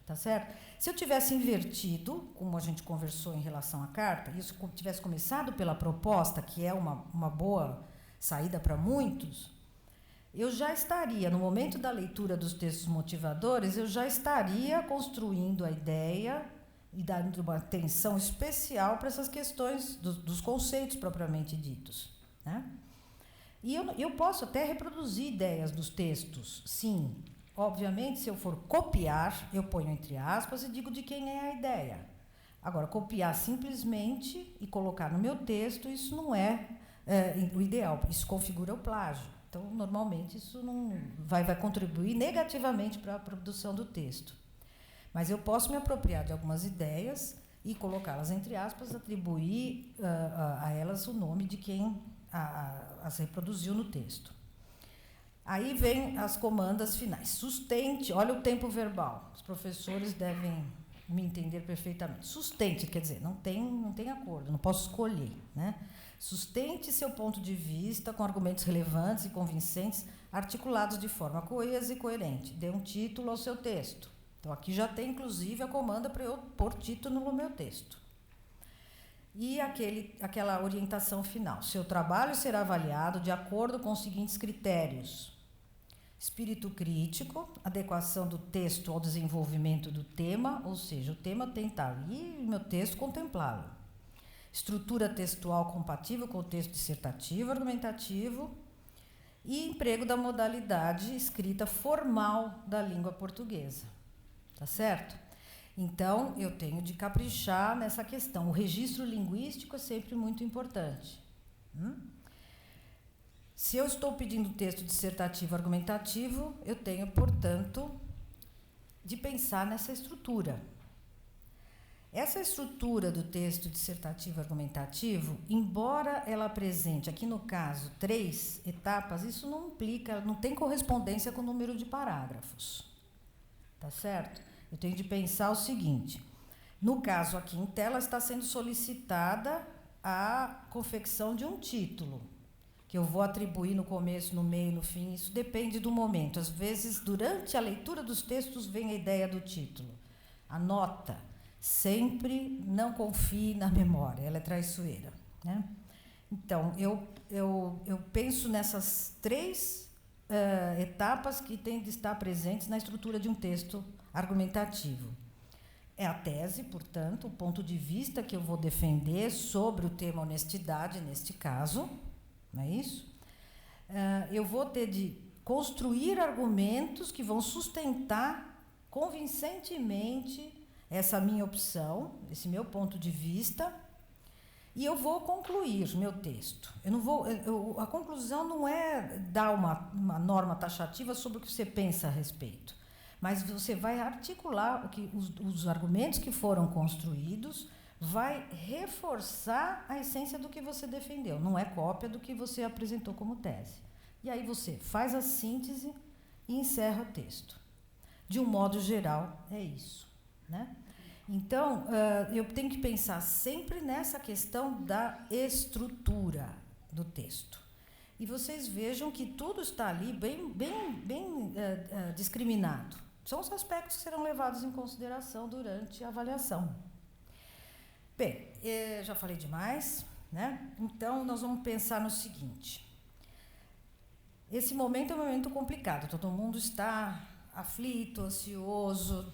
Tá certo? Se eu tivesse invertido, como a gente conversou em relação à carta, e isso tivesse começado pela proposta, que é uma boa saída para muitos, eu já estaria, no momento da leitura dos textos motivadores, eu já estaria construindo a ideia e dando uma atenção especial para essas questões dos conceitos propriamente ditos. Né? E eu posso até reproduzir ideias dos textos, sim. Obviamente, se eu for copiar, eu ponho entre aspas e digo de quem é a ideia. Agora, copiar simplesmente e colocar no meu texto, isso não é o ideal, isso configura o plágio. Então, normalmente, isso não vai contribuir negativamente para a produção do texto. Mas eu posso me apropriar de algumas ideias e colocá-las entre aspas, atribuir a elas o nome de quem as reproduziu no texto. Aí vem as comandas finais. Sustente, olha o tempo verbal. Os professores devem me entender perfeitamente. Sustente, quer dizer, não tem acordo, não posso escolher, né? Sustente seu ponto de vista com argumentos relevantes e convincentes, articulados de forma coesa e coerente. Dê um título ao seu texto. Então, aqui já tem, inclusive, a comanda para eu pôr título no meu texto. E aquela orientação final. Seu trabalho será avaliado de acordo com os seguintes critérios: espírito crítico, adequação do texto ao desenvolvimento do tema, ou seja, o tema tem que estar ali e meu texto contemplá-lo. Estrutura textual compatível com o texto dissertativo, argumentativo, e emprego da modalidade escrita formal da língua portuguesa. Tá certo? Então, eu tenho de caprichar nessa questão. O registro linguístico é sempre muito importante. Se eu estou pedindo texto dissertativo argumentativo, eu tenho, portanto, de pensar nessa estrutura. Essa estrutura do texto dissertativo argumentativo, embora ela apresente, aqui no caso, 3 etapas, isso não implica, não tem correspondência com o número de parágrafos. Tá certo? Eu tenho de pensar o seguinte: no caso aqui em tela está sendo solicitada a confecção de um título, que eu vou atribuir no começo, no meio, no fim, isso depende do momento. Às vezes, durante a leitura dos textos, vem a ideia do título. Anota. Sempre não confie na memória, ela é traiçoeira, né? Então, eu penso nessas 3 etapas que têm de estar presentes na estrutura de um texto argumentativo. É a tese, portanto, o ponto de vista que eu vou defender sobre o tema honestidade, neste caso, não é isso? Eu vou ter de construir argumentos que vão sustentar convincentemente essa minha opção, esse meu ponto de vista, e eu vou concluir meu texto. Eu não vou, a conclusão não é dar uma norma taxativa sobre o que você pensa a respeito, mas você vai articular os argumentos que foram construídos, vai reforçar a essência do que você defendeu, não é cópia do que você apresentou como tese. E aí você faz a síntese e encerra o texto. De um modo geral, é isso, né? Então, eu tenho que pensar sempre nessa questão da estrutura do texto. E vocês vejam que tudo está ali bem discriminado. São os aspectos que serão levados em consideração durante a avaliação. Bem, já falei demais, né? Então, nós vamos pensar no seguinte. Esse momento é um momento complicado. Todo mundo está aflito, ansioso.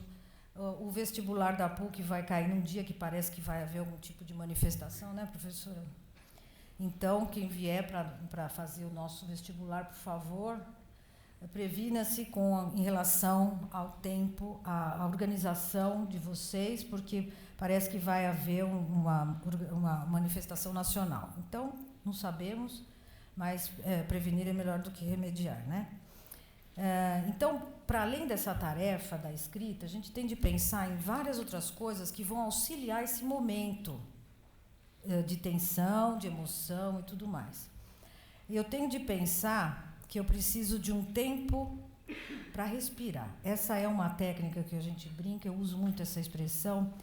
O vestibular da PUC vai cair num dia que parece que vai haver algum tipo de manifestação, né, professora? Então, quem vier para fazer o nosso vestibular, por favor, previna-se em relação ao tempo, à organização de vocês, porque parece que vai haver uma manifestação nacional. Então, não sabemos, mas prevenir é melhor do que remediar, né? Então, para além dessa tarefa da escrita, a gente tem de pensar em várias outras coisas que vão auxiliar esse momento de tensão, de emoção e tudo mais. Eu tenho de pensar que eu preciso de um tempo para respirar. Essa é uma técnica que a gente brinca, eu uso muito essa expressão,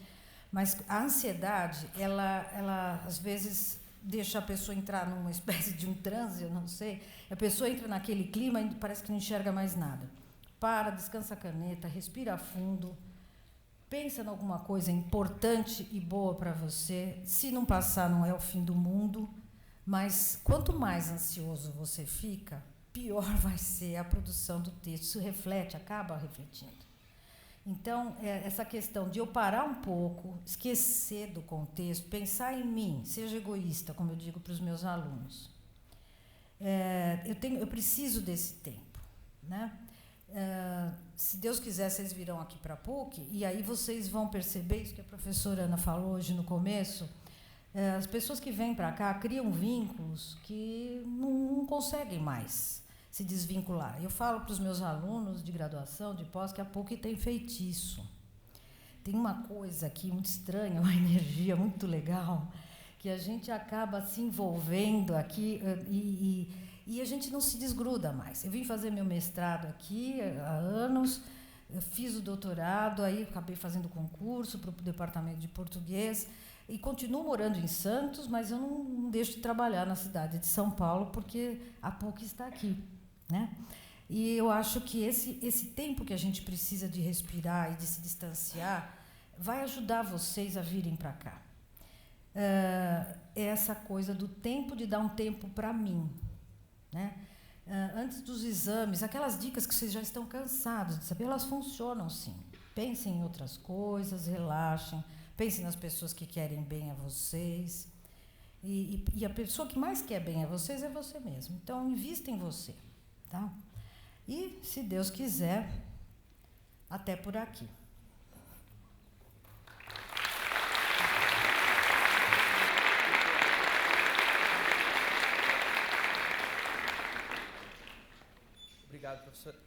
mas a ansiedade, ela às vezes deixa a pessoa entrar numa espécie de um transe, eu não sei. A pessoa entra naquele clima e parece que não enxerga mais nada. Para, descansa a caneta, respira fundo, pensa em alguma coisa importante e boa para você. Se não passar, não é o fim do mundo, mas quanto mais ansioso você fica, pior vai ser a produção do texto. Isso reflete, acaba refletindo. Então, essa questão de eu parar um pouco, esquecer do contexto, pensar em mim, seja egoísta, como eu digo para os meus alunos. Eu preciso desse tempo, né? Se Deus quiser, vocês virão aqui para a PUC, e aí vocês vão perceber isso que a professora Ana falou hoje no começo. As pessoas que vêm para cá criam vínculos que não conseguem mais se desvincular. Eu falo para os meus alunos de graduação, de pós, que a PUC tem feitiço. Tem uma coisa aqui muito estranha, uma energia muito legal, que a gente acaba se envolvendo aqui e a gente não se desgruda mais. Eu vim fazer meu mestrado aqui há anos, eu fiz o doutorado, aí acabei fazendo concurso para o departamento de português e continuo morando em Santos, mas eu não deixo de trabalhar na cidade de São Paulo porque a PUC está aqui, né? E eu acho que esse tempo que a gente precisa de respirar e de se distanciar vai ajudar vocês a virem para cá. Essa coisa do tempo, de dar um tempo para mim, né? Antes dos exames, aquelas dicas que vocês já estão cansados de saber, elas funcionam sim. Pensem em outras coisas, relaxem, pensem nas pessoas que querem bem a vocês. E a pessoa que mais quer bem a vocês é você mesmo. Então, invista em você. Tá? E, se Deus quiser, até por aqui. Obrigado, professora.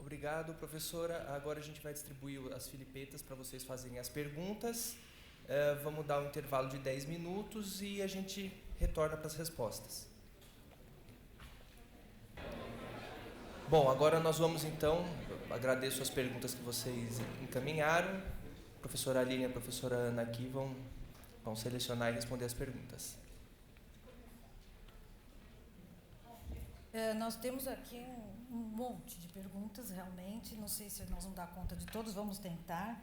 Obrigado, professora. Agora a gente vai distribuir as filipetas para vocês fazerem as perguntas. Vamos dar um intervalo de 10 minutos e a gente retorna para as respostas. Bom, agora nós vamos então, agradeço as perguntas que vocês encaminharam. A professora Aline e a professora Ana aqui vão selecionar e responder as perguntas. Nós temos aqui um monte de perguntas, realmente. Não sei se nós vamos dar conta de todos, vamos tentar.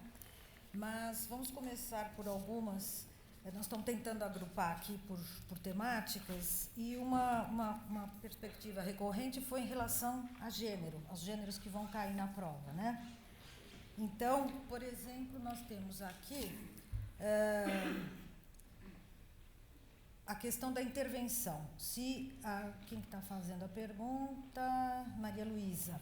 Mas vamos começar por algumas. Nós estamos tentando agrupar aqui por temáticas. E uma perspectiva recorrente foi em relação a gênero, aos gêneros que vão cair na prova, né? Então, por exemplo, nós temos aqui a questão da intervenção. Quem está fazendo a pergunta? Maria Luísa.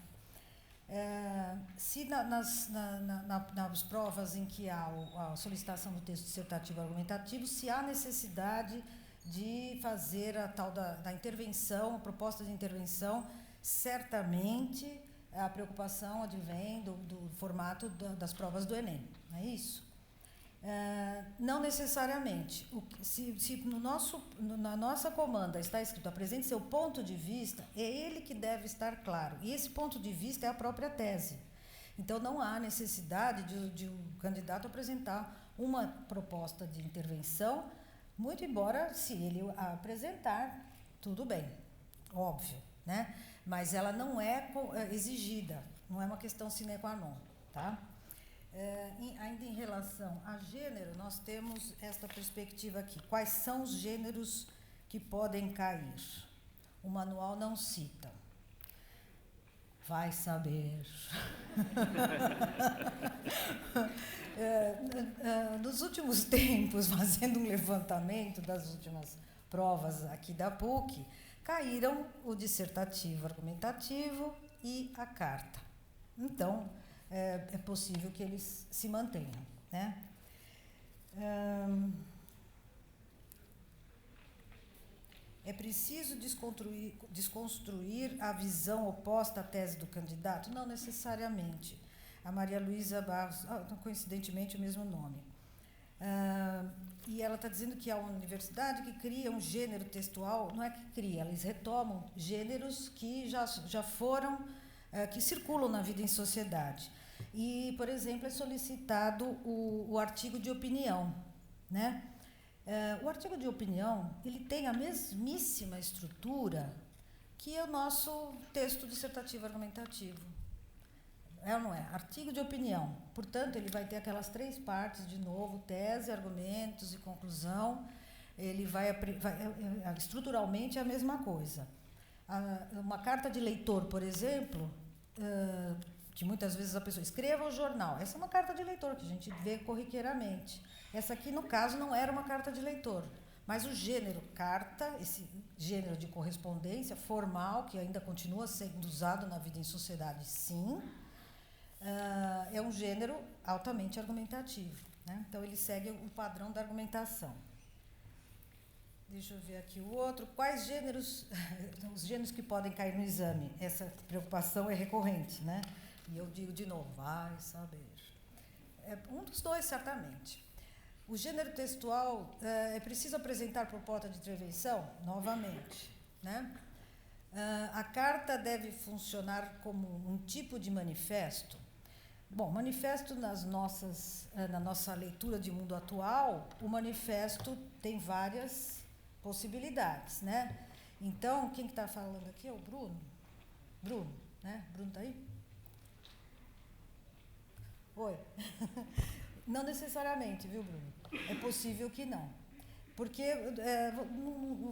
Se nas provas em que há a solicitação do texto dissertativo argumentativo, se há necessidade de fazer a tal da intervenção, a proposta de intervenção, certamente a preocupação advém do formato das provas do Enem, não é isso? Não necessariamente. Se na nossa comanda está escrito apresente seu ponto de vista, é ele que deve estar claro. E esse ponto de vista é a própria tese. Então, não há necessidade de um candidato apresentar uma proposta de intervenção, muito embora, se ele a apresentar, tudo bem, óbvio, né? Mas ela não é exigida, não é uma questão sine qua non, tá? Ainda em relação a gênero, nós temos esta perspectiva aqui. Quais são os gêneros que podem cair? O manual não cita. Vai saber. Nos últimos tempos, fazendo um levantamento das últimas provas aqui da PUC, caíram o dissertativo argumentativo e a carta. Então, é possível que eles se mantenham, né? É preciso desconstruir a visão oposta à tese do candidato? Não necessariamente. A Maria Luísa Barros, coincidentemente o mesmo nome. E ela está dizendo que há uma universidade que cria um gênero textual, não é que cria, eles retomam gêneros que já foram, que circulam na vida em sociedade. E, por exemplo, é solicitado o artigo de opinião, né? O artigo de opinião, ele tem a mesmíssima estrutura que o nosso texto dissertativo argumentativo. É ou não é? Artigo de opinião. Portanto, ele vai ter aquelas 3 partes, de novo, tese, argumentos e conclusão. Ele estruturalmente é a mesma coisa. Uma carta de leitor, por exemplo, que muitas vezes a pessoa escreva o jornal. Essa é uma carta de leitor que a gente vê corriqueiramente. Essa aqui, no caso, não era uma carta de leitor, mas o gênero carta, esse gênero de correspondência formal, que ainda continua sendo usado na vida em sociedade, sim, é um gênero altamente argumentativo, né? Então, ele segue o padrão da argumentação. Deixa eu ver aqui o outro. Quais gêneros, os gêneros que podem cair no exame? Essa preocupação é recorrente, né? E eu digo de novo, vai saber. Um dos dois, certamente. O gênero textual, é preciso apresentar proposta de intervenção? Novamente, né? A carta deve funcionar como um tipo de manifesto? Bom, manifesto na nossa leitura de mundo atual, o manifesto tem várias possibilidades, né? Então, quem que está falando aqui é o Bruno. Bruno, né? Bruno está aí? Oi. Não necessariamente, viu, Bruno? É possível que não. Porque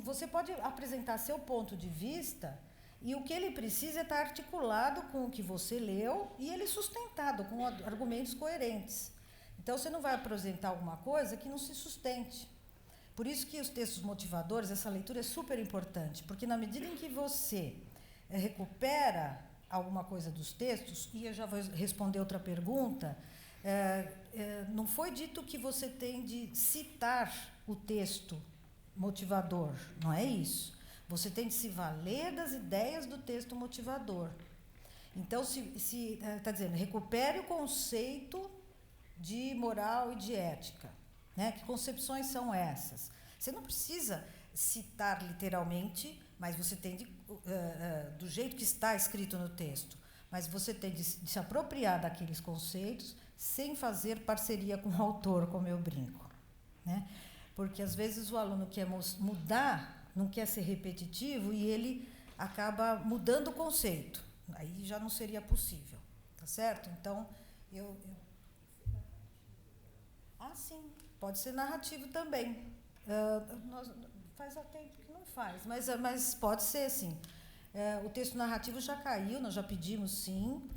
você pode apresentar seu ponto de vista e o que ele precisa é estar articulado com o que você leu e ele sustentado com argumentos coerentes. Então, você não vai apresentar alguma coisa que não se sustente. Por isso que os textos motivadores, essa leitura é super importante, porque na medida em que você recupera alguma coisa dos textos, e eu já vou responder outra pergunta, não foi dito que você tem de citar o texto motivador, não é isso. Você tem de se valer das ideias do texto motivador. Então, se está dizendo, recupere o conceito de moral e de ética, né? Que concepções são essas? Você não precisa citar literalmente, mas você tem de, do jeito que está escrito no texto, mas você tem de se apropriar daqueles conceitos sem fazer parceria com o autor, como eu brinco, né? Porque às vezes o aluno quer mudar, não quer ser repetitivo e ele acaba mudando o conceito. Aí já não seria possível, tá certo? Então, sim, pode ser narrativo também. Faz há tempo que não faz, mas pode ser, sim. O texto narrativo já caiu, nós já pedimos, sim.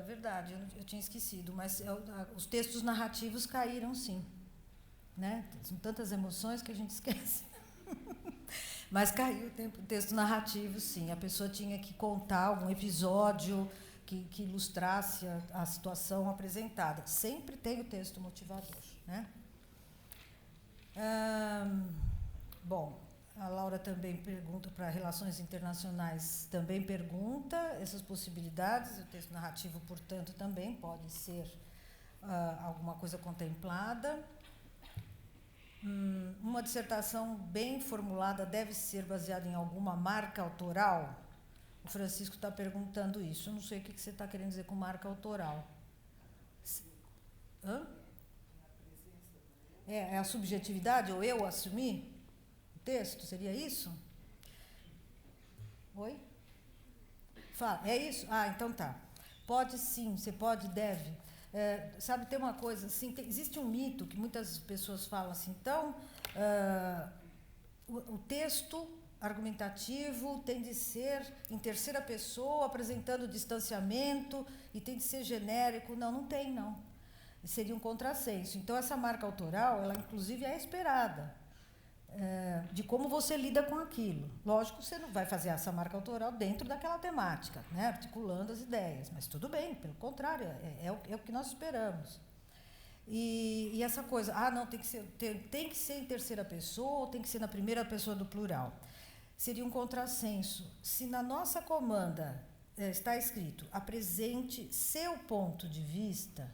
Verdade, eu tinha esquecido, mas os textos narrativos caíram, sim. Né? São tantas emoções que a gente esquece. Mas caiu o texto narrativo, sim. A pessoa tinha que contar algum episódio que ilustrasse a situação apresentada. Sempre tem o texto motivador, né? Bom, a Laura também pergunta para relações internacionais, também pergunta essas possibilidades. O texto narrativo, portanto, também pode ser alguma coisa contemplada. Uma dissertação bem formulada deve ser baseada em alguma marca autoral? O Francisco está perguntando isso. Eu não sei o que você está querendo dizer com marca autoral. Hã? É a subjetividade, ou eu assumir o texto? Seria isso? Oi? Fala, é isso? Então tá. Pode sim, você pode, deve. Sabe, tem uma coisa assim, existe um mito que muitas pessoas falam assim, então, o texto argumentativo tem de ser em terceira pessoa, apresentando distanciamento, e tem de ser genérico. Não tem, não. Seria um contrassenso. Então, essa marca autoral, ela inclusive é esperada, de como você lida com aquilo. Lógico, você não vai fazer essa marca autoral dentro daquela temática, né, articulando as ideias, mas tudo bem, pelo contrário, é o que nós esperamos. E essa coisa, não, tem que ser em terceira pessoa, ou tem que ser na primeira pessoa do plural. Seria um contrassenso. Se na nossa comanda está escrito, apresente seu ponto de vista,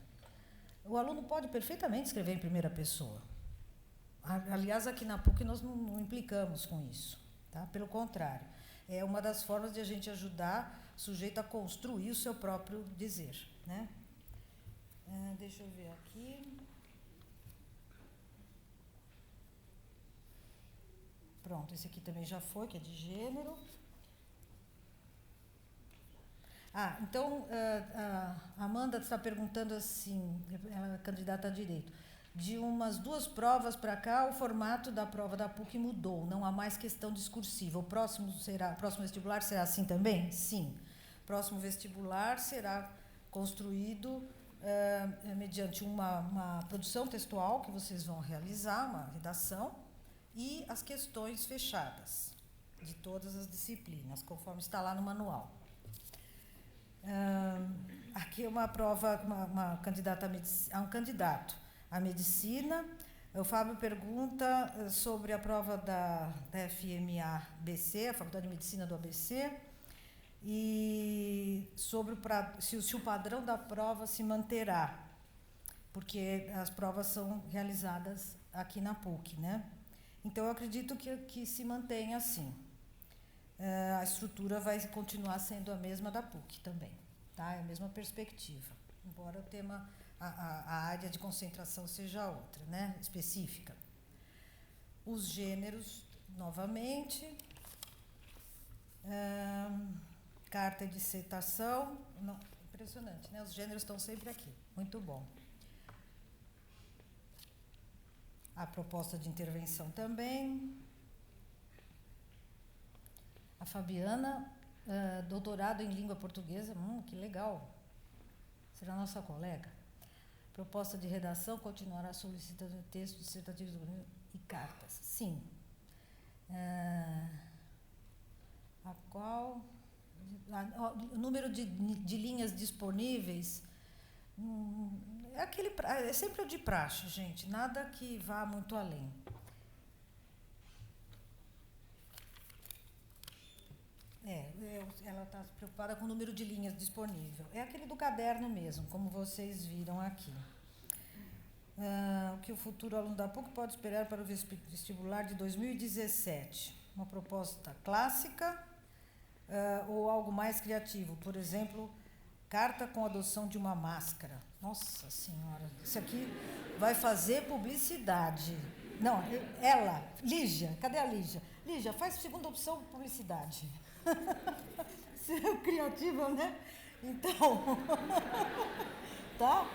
o aluno pode perfeitamente escrever em primeira pessoa. Aliás, aqui na PUC nós não implicamos com isso, tá? Pelo contrário, é uma das formas de a gente ajudar o sujeito a construir o seu próprio dizer, né? Deixa eu ver aqui. Pronto, esse aqui também já foi, que é de gênero. Então, a Amanda está perguntando assim, ela é candidata a direito, de umas 2 provas para cá, o formato da prova da PUC mudou, não há mais questão discursiva. O próximo vestibular será assim também? Sim. O próximo vestibular será construído mediante uma produção textual que vocês vão realizar, uma redação, e as questões fechadas de todas as disciplinas, conforme está lá no manual. Aqui é uma prova, uma candidata um candidato à medicina. O Fábio pergunta sobre a prova da FMA-ABC, a Faculdade de Medicina do ABC, e sobre se o padrão da prova se manterá, porque as provas são realizadas aqui na PUC, né? Então, eu acredito que se mantenha assim. A estrutura vai continuar sendo a mesma da PUC também, tá? É a mesma perspectiva, embora o tema, a área de concentração seja outra, né? Específica. Os gêneros, novamente, carta de dissertação, impressionante, né? Os gêneros estão sempre aqui, muito bom. A proposta de intervenção também. A Fabiana, doutorado em língua portuguesa, que legal. Será nossa colega. Proposta de redação, continuará solicitando textos dissertativos e cartas. Sim. A qual número de linhas disponíveis, é sempre o de praxe, gente, nada que vá muito além. Ela está preocupada com o número de linhas disponível. É aquele do caderno mesmo, como vocês viram aqui. O que o futuro aluno da PUC pode esperar para o vestibular de 2017? Uma proposta clássica ou algo mais criativo? Por exemplo, carta com adoção de uma máscara. Nossa Senhora, isso aqui vai fazer publicidade. Não, Lígia, cadê a Lígia? Lígia, faz segunda opção, publicidade. Ser criativa, né? Então, tá?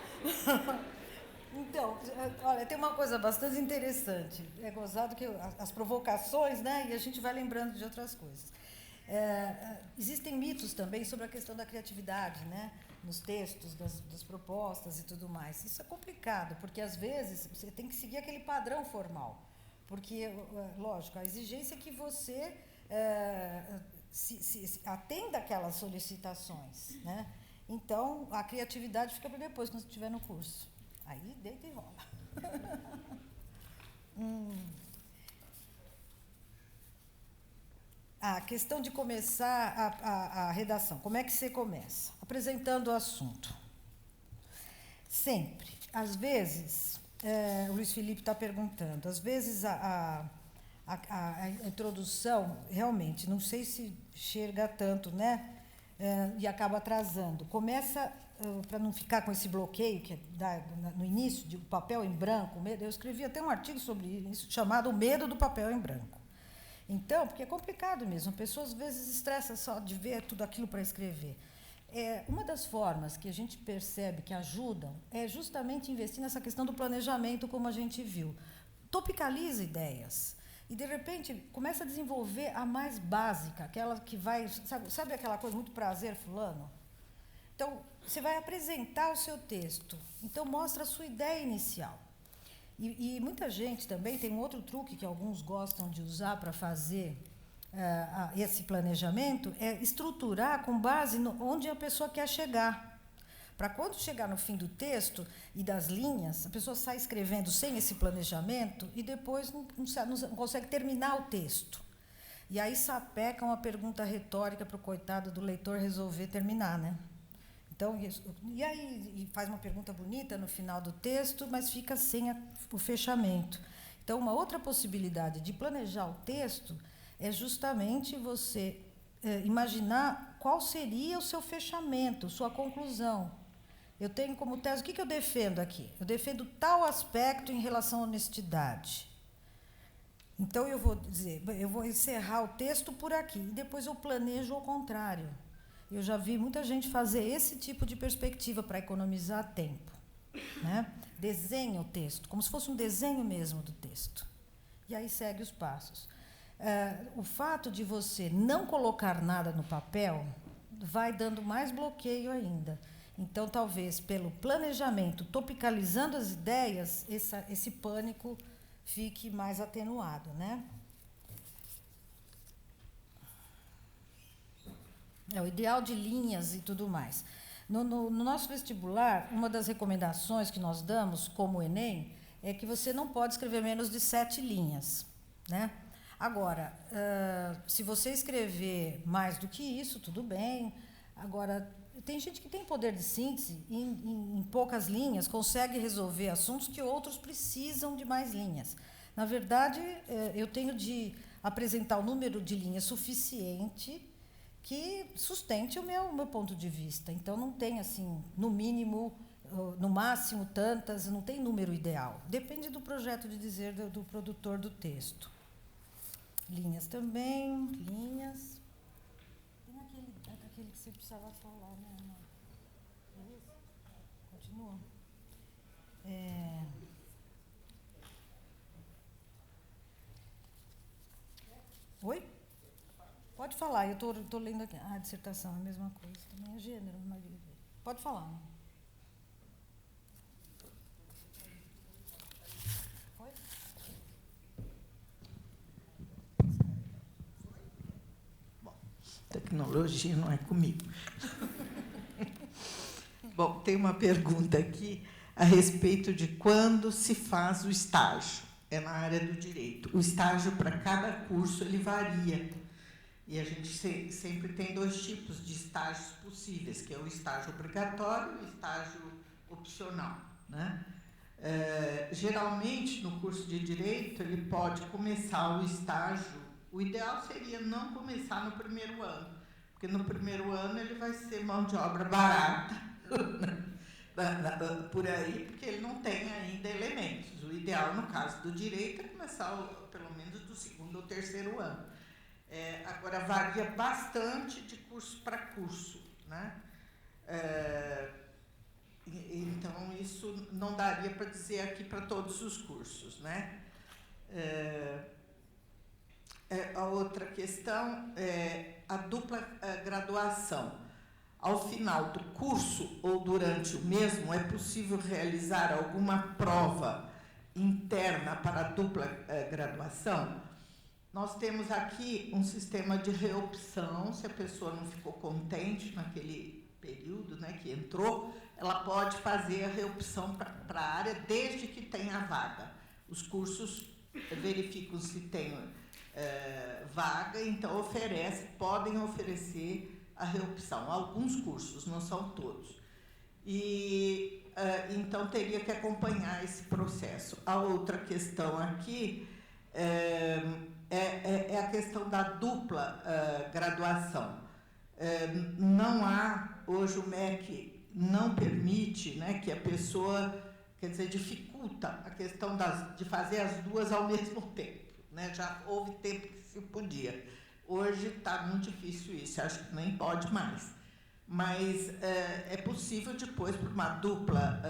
Então, olha, tem uma coisa bastante interessante. É gozado que as provocações, né? E a gente vai lembrando de outras coisas. Existem mitos também sobre a questão da criatividade, né? Nos textos, das propostas e tudo mais. Isso é complicado, porque às vezes você tem que seguir aquele padrão formal. Porque, lógico, a exigência é que você se atenda àquelas solicitações, né? Então, a criatividade fica para depois, quando você estiver no curso. Aí, deita e rola. A questão de começar a redação. Como é que você começa? Apresentando o assunto. Sempre. Às vezes, o Luiz Felipe está perguntando, às vezes a introdução, realmente, não sei se chega tanto, né? E acaba atrasando. Começa, para não ficar com esse bloqueio que dá no início, de papel em branco. Eu escrevi até um artigo sobre isso, chamado O Medo do Papel em Branco. Então, porque é complicado mesmo, a pessoa às vezes estressa só de ver tudo aquilo para escrever. Uma das formas que a gente percebe que ajudam é justamente investir nessa questão do planejamento, como a gente viu. Topicaliza ideias. E, de repente, começa a desenvolver a mais básica, aquela que vai... Sabe aquela coisa, muito prazer, fulano? Então, você vai apresentar o seu texto. Então, mostra a sua ideia inicial. E muita gente também tem um outro truque que alguns gostam de usar para fazer esse planejamento, é estruturar com base onde a pessoa quer chegar. Para quando chegar no fim do texto e das linhas, a pessoa sai escrevendo sem esse planejamento e depois não consegue terminar o texto. E aí sapeca uma pergunta retórica para o coitado do leitor resolver terminar, né? Então, e aí faz uma pergunta bonita no final do texto, mas fica sem o fechamento. Então, uma outra possibilidade de planejar o texto é justamente você imaginar qual seria o seu fechamento, sua conclusão. Eu tenho como tese, o que eu defendo aqui? Eu defendo tal aspecto em relação à honestidade. Então, eu vou dizer, eu vou encerrar o texto por aqui, e depois eu planejo ao contrário. Eu já vi muita gente fazer esse tipo de perspectiva para economizar tempo, né? Desenha o texto, como se fosse um desenho mesmo do texto. E aí segue os passos. O fato de você não colocar nada no papel vai dando mais bloqueio ainda. Então, talvez, pelo planejamento, topicalizando as ideias, esse pânico fique mais atenuado, né? O ideal de linhas e tudo mais. No nosso vestibular, uma das recomendações que nós damos, como o Enem, é que você não pode escrever menos de 7 linhas, né? Agora, se você escrever mais do que isso, tudo bem. Agora, tem gente que tem poder de síntese e, em poucas linhas, consegue resolver assuntos que outros precisam de mais linhas. Na verdade, eu tenho de apresentar o número de linhas suficiente que sustente o meu ponto de vista. Então, não tem, assim, no mínimo, no máximo, tantas, não tem número ideal. Depende do projeto de dizer do produtor do texto. Linhas também, linhas. Tem aquele que você precisava falar, né, Ana? Beleza? Continua. Oi? Pode falar, eu estou lendo aqui. A dissertação é a mesma coisa, também é gênero. Pode falar. Foi? Bom, Tecnologia não é comigo. Bom, tem uma pergunta aqui a respeito de quando se faz o estágio. É na área do direito. O estágio para cada curso ele varia. E a gente sempre tem 2 tipos de estágios possíveis, que é o estágio obrigatório e o estágio opcional, né? Geralmente, no curso de direito, ele pode começar o estágio. O ideal seria não começar no primeiro ano, porque no primeiro ano ele vai ser mão de obra barata por aí, porque ele não tem ainda elementos. O ideal, no caso do direito, é começar pelo menos do 2º ou 3º ano. Agora, varia bastante de curso para curso, né? Então, isso não daria para dizer aqui para todos os cursos, né? A outra questão é a dupla graduação. Ao final do curso ou durante o mesmo, é possível realizar alguma prova interna para a dupla graduação? Nós temos aqui um sistema de reopção. Se a pessoa não ficou contente naquele período, né, que entrou, ela pode fazer a reopção para a área desde que tenha vaga. Os cursos verificam se tem vaga, então podem oferecer a reopção. Alguns cursos, não são todos. E então teria que acompanhar esse processo. A outra questão aqui é a questão da dupla graduação. Não há, hoje o MEC não permite, né, que a pessoa, quer dizer, dificulta a questão de fazer as duas ao mesmo tempo, né? Já houve tempo que se podia. Hoje está muito difícil isso, acho que nem pode mais. Mas é possível depois, por uma dupla,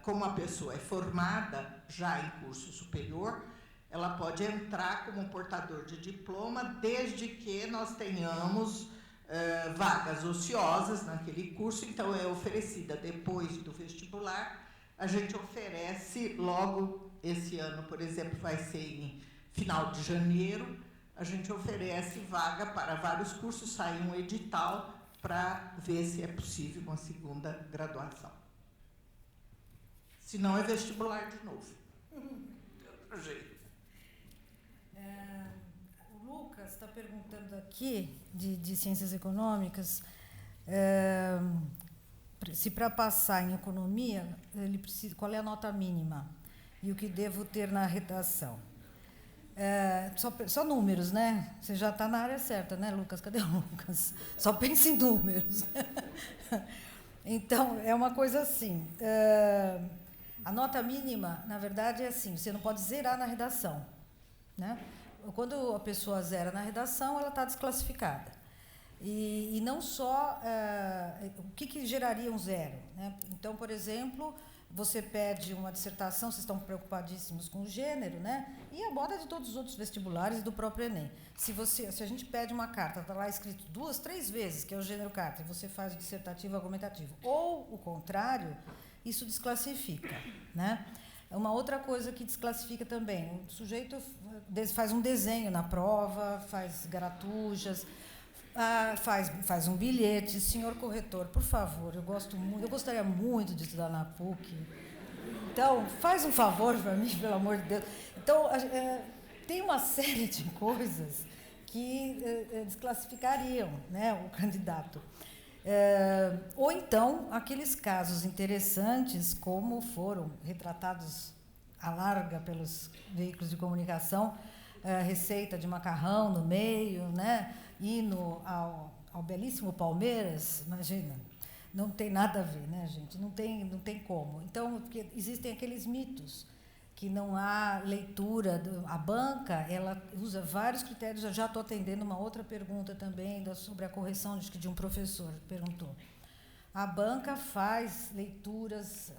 como a pessoa é formada já em curso superior, ela pode entrar como portador de diploma, desde que nós tenhamos vagas ociosas naquele curso. Então, é oferecida depois do vestibular. A gente oferece logo, esse ano, por exemplo, vai ser em final de janeiro, a gente oferece vaga para vários cursos, sai um edital para ver se é possível uma segunda graduação. Se não, é vestibular de novo. De outro jeito. O Lucas está perguntando aqui, de Ciências Econômicas, se para passar em Economia, ele precisa, qual é a nota mínima e o que devo ter na redação. Só números, né? Você já está na área certa, né, Lucas? Cadê o Lucas? Só pensa em números. Então, é uma coisa assim. A nota mínima, na verdade, é assim, você não pode zerar na redação, né? Quando a pessoa zera na redação, ela está desclassificada. E não só... o que geraria um zero, né? Então, por exemplo, você pede uma dissertação, vocês estão preocupadíssimos com o gênero, né? E a moda de todos os outros vestibulares e do próprio Enem. Se a gente pede uma carta, está lá escrito 2, 3 vezes, que é o gênero carta, e você faz o dissertativo argumentativo, ou o contrário, isso desclassifica, né? Uma outra coisa que desclassifica também, o sujeito faz um desenho na prova, faz garatujas, faz um bilhete. Senhor corretor, por favor, eu gostaria muito de estudar na PUC. Então, faz um favor para mim, pelo amor de Deus. Então, tem uma série de coisas que desclassificariam, né, o candidato. Ou então, aqueles casos interessantes, como foram retratados à larga pelos veículos de comunicação, receita de macarrão no meio, né, hino ao belíssimo Palmeiras, imagina, não tem nada a ver, né, gente? Não tem como. Então, porque existem aqueles mitos que não há leitura. A banca, ela usa vários critérios. Eu já estou atendendo uma outra pergunta também sobre a correção de um professor, perguntou. A banca faz leituras,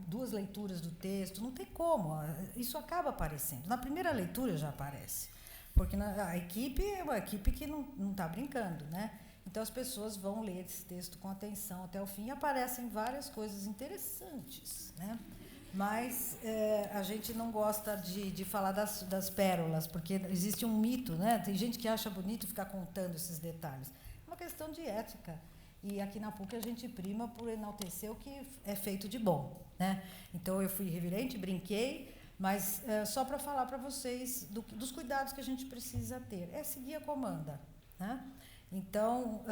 2 leituras do texto, não tem como, isso acaba aparecendo. Na primeira leitura já aparece, porque a equipe é uma equipe que não está brincando, né? Então, as pessoas vão ler esse texto com atenção até o fim, e aparecem várias coisas interessantes, né? Mas a gente não gosta de falar das pérolas, porque existe um mito, né? Tem gente que acha bonito ficar contando esses detalhes. uma questão de ética. E aqui na PUC a gente prima por enaltecer o que é feito de bom, né? Então eu fui irreverente, brinquei, mas só para falar para vocês dos cuidados que a gente precisa ter. É seguir a comanda, né? Então,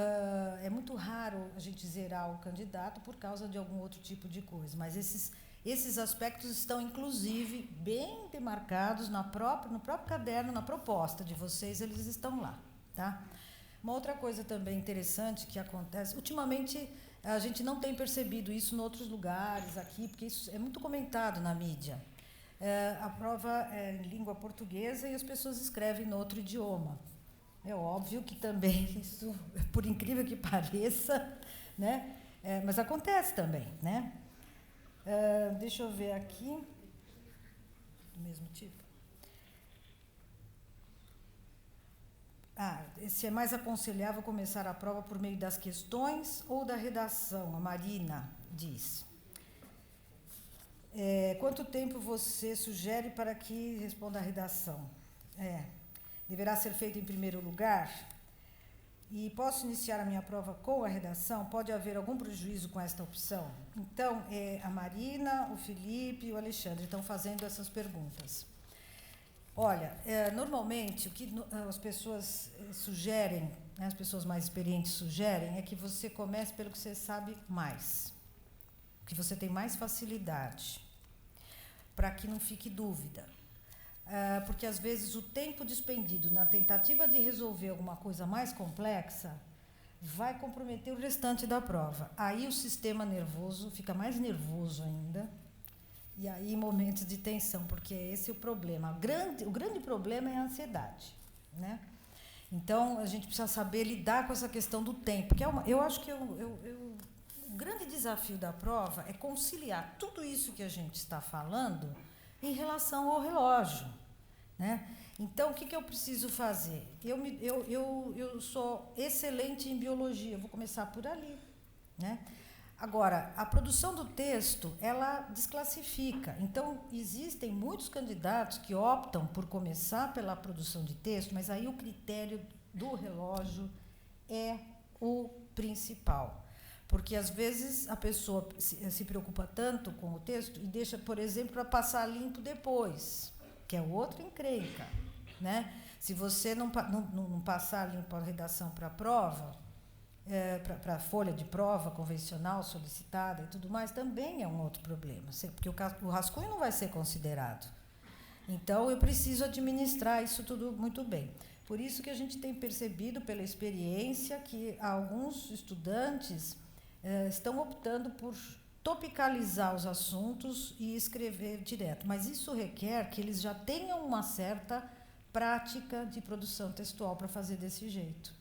é muito raro a gente zerar o candidato por causa de algum outro tipo de coisa, mas esses aspectos estão, inclusive, bem demarcados no próprio caderno, na proposta de vocês, eles estão lá, tá? Uma outra coisa também interessante que acontece, ultimamente a gente não tem percebido isso em outros lugares aqui, porque isso é muito comentado na mídia. A prova é em língua portuguesa e as pessoas escrevem em outro idioma. É óbvio que também isso, por incrível que pareça, né? Mas acontece também, né? Deixa eu ver aqui, do mesmo tipo. Se é mais aconselhável começar a prova por meio das questões ou da redação, a Marina diz. Quanto tempo você sugere para que responda a redação? Deverá ser feito em primeiro lugar? E posso iniciar a minha prova com a redação? Pode haver algum prejuízo com esta opção? Então, a Marina, o Felipe e o Alexandre estão fazendo essas perguntas. Olha, normalmente o que as pessoas sugerem, né, as pessoas mais experientes sugerem, é que você comece pelo que você sabe mais, que você tem mais facilidade, para que não fique dúvida. Porque, às vezes, o tempo despendido na tentativa de resolver alguma coisa mais complexa vai comprometer o restante da prova. Aí o sistema nervoso fica mais nervoso ainda, e aí momentos de tensão, porque esse é o problema. O grande problema é a ansiedade, né? Então, a gente precisa saber lidar com essa questão do tempo, que eu acho que o grande desafio da prova é conciliar tudo isso que a gente está falando em relação ao relógio, né? Então, o que eu preciso fazer? Eu sou excelente em biologia, eu vou começar por ali, né? Agora, a produção do texto, ela desclassifica. Então, existem muitos candidatos que optam por começar pela produção de texto, mas aí o critério do relógio é o principal. Porque, às vezes, a pessoa se preocupa tanto com o texto e deixa, por exemplo, para passar limpo depois, que é outra encrenca, né? Se você não passar limpo a redação para a prova, para a folha de prova convencional solicitada e tudo mais, também é um outro problema, porque o rascunho não vai ser considerado. Então, eu preciso administrar isso tudo muito bem. Por isso que a gente tem percebido, pela experiência, que alguns estudantes estão optando por topicalizar os assuntos e escrever direto. Mas isso requer que eles já tenham uma certa prática de produção textual para fazer desse jeito.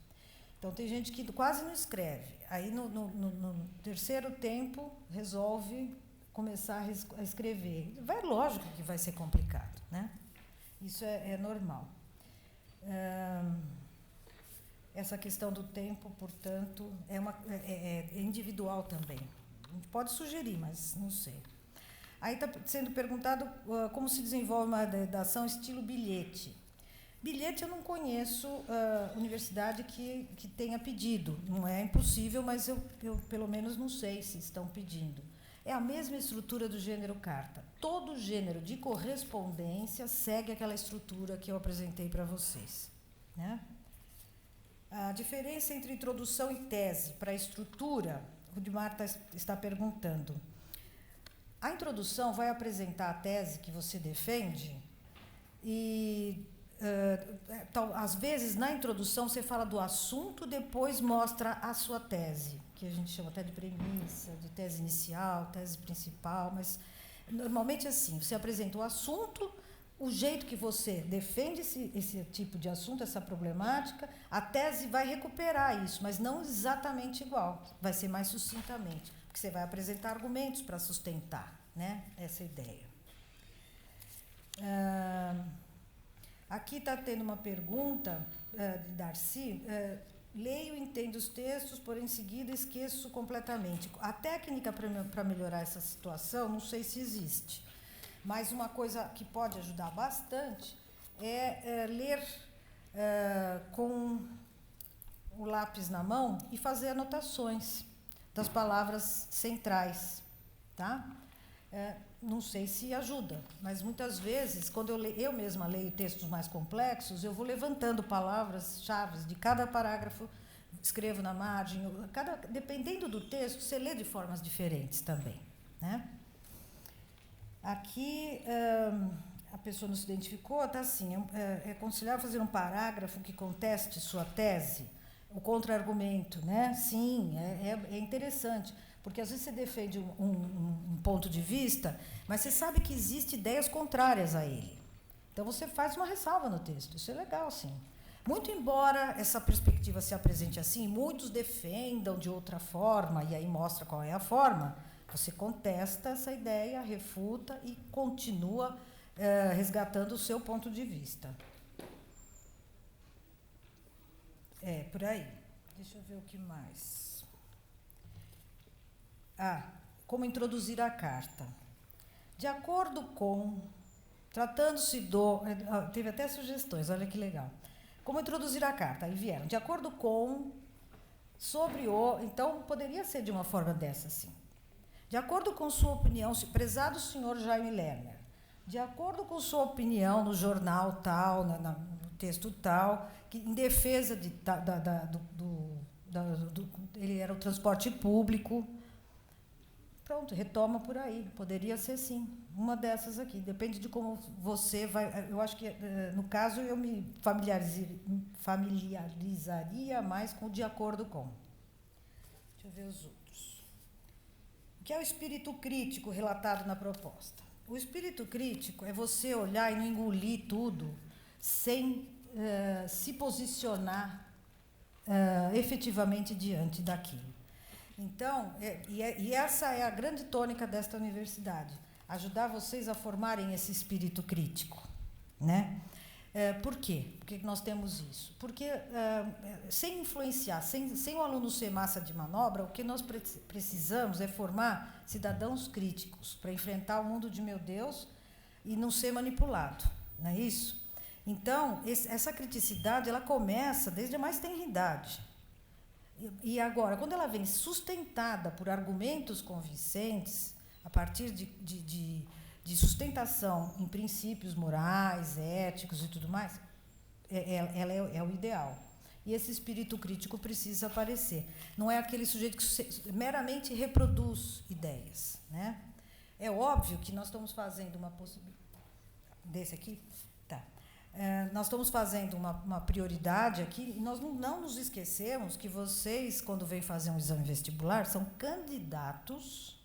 Então, tem gente que quase não escreve. Aí, no terceiro tempo, resolve começar a escrever. Lógico que vai ser complicado, né? Isso é normal. Essa questão do tempo, portanto, é individual também. A gente pode sugerir, mas não sei. Aí está sendo perguntado como se desenvolve uma redação estilo bilhete. Bilhete eu não conheço universidade que tenha pedido. Não é impossível, mas eu pelo menos não sei se estão pedindo. É a mesma estrutura do gênero carta. Todo gênero de correspondência segue aquela estrutura que eu apresentei para vocês, né? A diferença entre introdução e tese para a estrutura, o Rudimar está perguntando. A introdução vai apresentar a tese que você defende e às vezes, na introdução, você fala do assunto, depois mostra a sua tese, que a gente chama até de premissa, de tese inicial, tese principal, mas normalmente é assim, você apresenta o assunto, o jeito que você defende esse tipo de assunto, essa problemática, a tese vai recuperar isso, mas não exatamente igual, vai ser mais sucintamente, porque você vai apresentar argumentos para sustentar, né, essa ideia. Aqui está tendo uma pergunta de Darcy. Leio e entendo os textos, porém, em seguida, esqueço completamente. A técnica para melhorar essa situação, não sei se existe, mas uma coisa que pode ajudar bastante é ler com o lápis na mão e fazer anotações das palavras centrais, tá? Não sei se ajuda, mas muitas vezes, quando eu mesma leio textos mais complexos, eu vou levantando palavras-chave de cada parágrafo, escrevo na margem. Dependendo do texto, você lê de formas diferentes também, né? Aqui, a pessoa não se identificou, está assim, é aconselhável fazer um parágrafo que conteste sua tese, o contra-argumento, né? Sim, é interessante, porque às vezes você defende um ponto de vista, mas você sabe que existem ideias contrárias a ele. Então, você faz uma ressalva no texto, isso é legal, sim. Muito embora essa perspectiva se apresente assim, muitos defendam de outra forma, e aí mostra qual é a forma, você contesta essa ideia, refuta e continua resgatando o seu ponto de vista. Por aí. Deixa eu ver o que mais. Como introduzir a carta. De acordo com... Tratando-se do... Teve até sugestões, olha que legal. Como introduzir a carta? Aí vieram. De acordo com... Sobre o... Então, poderia ser de uma forma dessa, assim. De acordo com sua opinião, prezado senhor Jaime Lerner, de acordo com sua opinião no jornal tal, no texto tal, que em defesa ele era o transporte público. Pronto, retoma por aí. Poderia ser, sim, uma dessas aqui. Depende de como você vai... Eu acho que, no caso, eu me familiarizaria mais com o de acordo com. Deixa eu ver os outros. O que é o espírito crítico relatado na proposta? O espírito crítico é você olhar e não engolir tudo sem se posicionar efetivamente diante daquilo. Então, essa é a grande tônica desta universidade, ajudar vocês a formarem esse espírito crítico, né? Por quê? Por que nós temos isso? Porque, sem influenciar, sem o aluno ser massa de manobra, o que nós precisamos é formar cidadãos críticos para enfrentar o mundo de meu Deus e não ser manipulado, não é isso? Então, essa criticidade, ela começa desde a mais tenra idade. E agora, quando ela vem sustentada por argumentos convincentes, a partir de sustentação em princípios morais, éticos e tudo mais, ela é o ideal. E esse espírito crítico precisa aparecer. Não é aquele sujeito que meramente reproduz ideias, né? É óbvio que nós estamos fazendo uma possibilidade... Desse aqui? Tá. Nós estamos fazendo uma prioridade aqui, e nós não nos esquecemos que vocês, quando vêm fazer um exame vestibular, são candidatos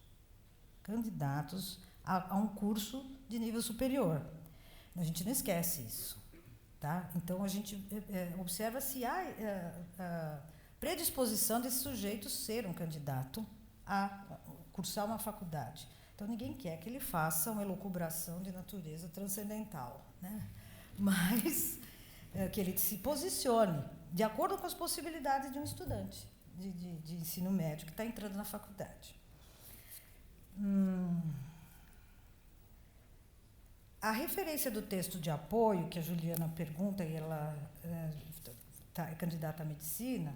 a um curso de nível superior. A gente não esquece isso, tá? Então, a gente observa se há predisposição desse sujeito ser um candidato a cursar uma faculdade. Então, ninguém quer que ele faça uma elucubração de natureza transcendental, né? Mas que ele se posicione de acordo com as possibilidades de um estudante de ensino médio que está entrando na faculdade. A referência do texto de apoio, que a Juliana pergunta, e ela é candidata à medicina,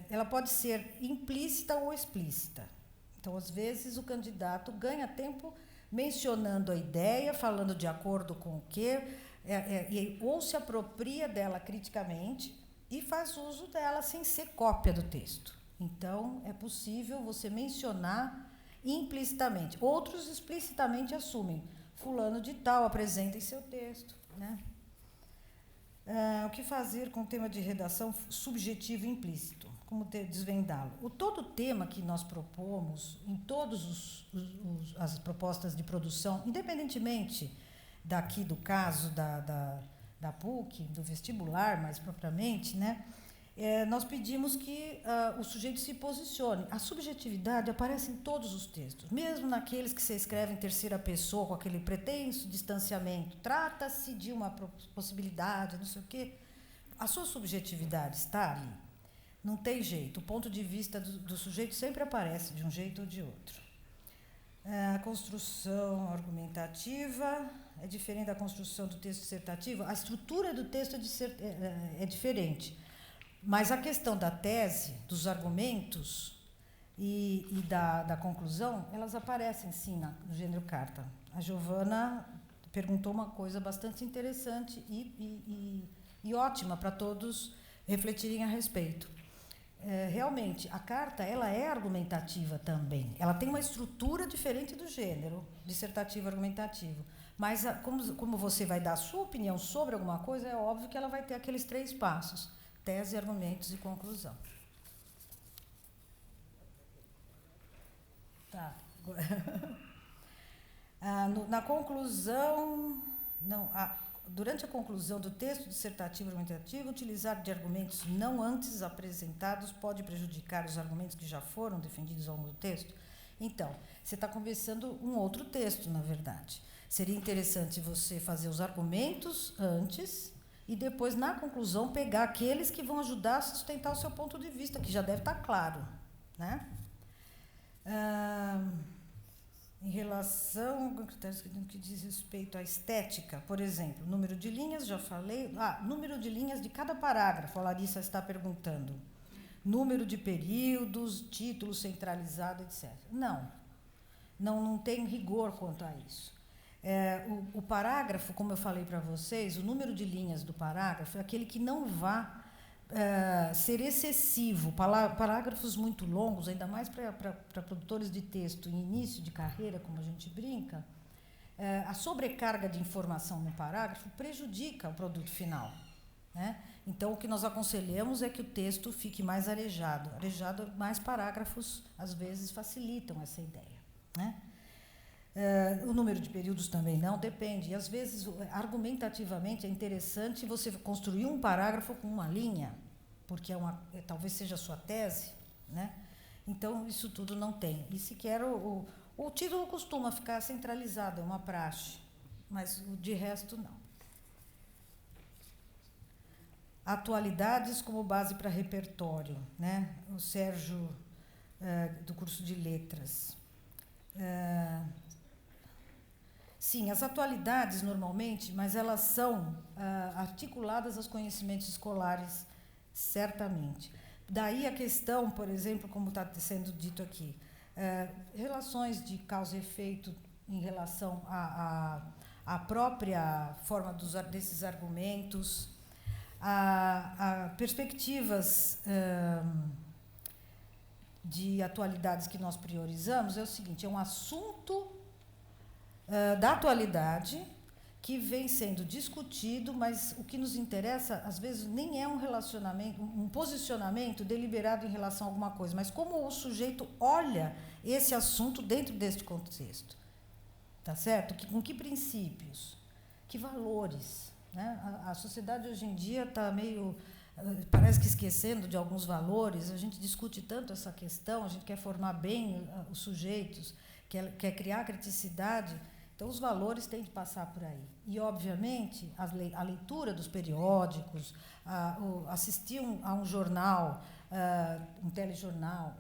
ela pode ser implícita ou explícita. Então, às vezes, o candidato ganha tempo mencionando a ideia, falando de acordo com o quê, ou se apropria dela criticamente e faz uso dela sem ser cópia do texto. Então, é possível você mencionar implicitamente. Outros explicitamente assumem. Fulano de tal apresenta em seu texto, né? O que fazer com o tema de redação subjetivo e implícito? Como desvendá-lo? Todo tema que nós propomos, em todas as propostas de produção, independentemente daqui do caso da PUC, do vestibular, mais propriamente, né? Nós pedimos que o sujeito se posicione. A subjetividade aparece em todos os textos, mesmo naqueles que se escreve em terceira pessoa, com aquele pretenso distanciamento. Trata-se de uma possibilidade, não sei o quê. A sua subjetividade está ali. Não tem jeito. O ponto de vista do sujeito sempre aparece de um jeito ou de outro. A construção argumentativa é diferente da construção do texto dissertativo. A estrutura do texto é diferente. Mas a questão da tese, dos argumentos e da conclusão, elas aparecem, sim, no gênero carta. A Giovana perguntou uma coisa bastante interessante e ótima para todos refletirem a respeito. Realmente, a carta ela é argumentativa também. Ela tem uma estrutura diferente do gênero dissertativo argumentativo. Mas, como você vai dar a sua opinião sobre alguma coisa, é óbvio que ela vai ter aqueles 3 passos: tese, argumentos e conclusão. Tá. Na conclusão... Não, durante a conclusão do texto dissertativo argumentativo, utilizar de argumentos não antes apresentados pode prejudicar os argumentos que já foram defendidos ao longo do texto? Então, você está conversando um outro texto, na verdade. Seria interessante você fazer os argumentos antes e depois, na conclusão, pegar aqueles que vão ajudar a sustentar o seu ponto de vista, que já deve estar claro, né? Em relação a critérios que diz respeito à estética, por exemplo, número de linhas, já falei. Número de linhas de cada parágrafo, a Larissa está perguntando. Número de períodos, título centralizado, etc. Não tem rigor quanto a isso. O parágrafo, como eu falei para vocês, o número de linhas do parágrafo é aquele que não vá ser excessivo. Parágrafos muito longos, ainda mais para produtores de texto em início de carreira, como a gente brinca, a sobrecarga de informação no parágrafo prejudica o produto final, né? Então, o que nós aconselhamos é que o texto fique mais arejado. Mais parágrafos, às vezes, facilitam essa ideia, né? O número de períodos também não, depende. E, às vezes, argumentativamente, é interessante você construir um parágrafo com uma linha, porque talvez seja a sua tese, né? Então, isso tudo não tem. E sequer o título costuma ficar centralizado, é uma praxe, mas de resto, não. Atualidades como base para repertório, né? O Sérgio, do curso de Letras. Sim, as atualidades, normalmente, mas elas são articuladas aos conhecimentos escolares, certamente. Daí a questão, por exemplo, como está sendo dito aqui, relações de causa e efeito em relação à própria forma desses argumentos, a perspectivas de atualidades que nós priorizamos, é o seguinte: é um assunto da atualidade que vem sendo discutido, mas o que nos interessa, às vezes, nem é um relacionamento, um posicionamento deliberado em relação a alguma coisa, mas como o sujeito olha esse assunto dentro deste contexto. Tá certo? Com que princípios? Que valores? Né? A sociedade, hoje em dia, está meio... parece que esquecendo de alguns valores. A gente discute tanto essa questão, a gente quer formar bem os sujeitos, quer criar criticidade. Então, os valores têm de passar por aí. E, obviamente, a leitura dos periódicos, assistir a um jornal, um telejornal,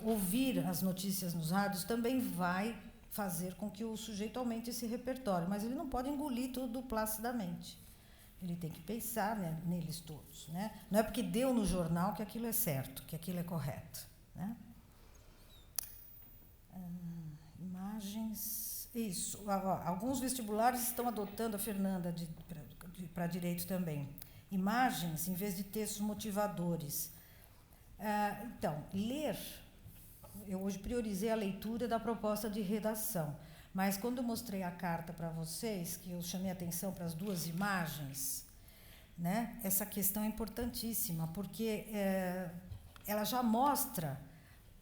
ouvir as notícias nos rádios, também vai fazer com que o sujeito aumente esse repertório. Mas ele não pode engolir tudo placidamente. Ele tem que pensar, né, neles todos, né? Não é porque deu no jornal que aquilo é certo, que aquilo é correto, né? Imagens... Isso. Alguns vestibulares estão adotando, a Fernanda, para direito também, imagens em vez de textos motivadores. Então, ler... Eu hoje priorizei a leitura da proposta de redação, mas quando eu mostrei a carta para vocês, que eu chamei a atenção para as 2 imagens, né, essa questão é importantíssima, porque ela já mostra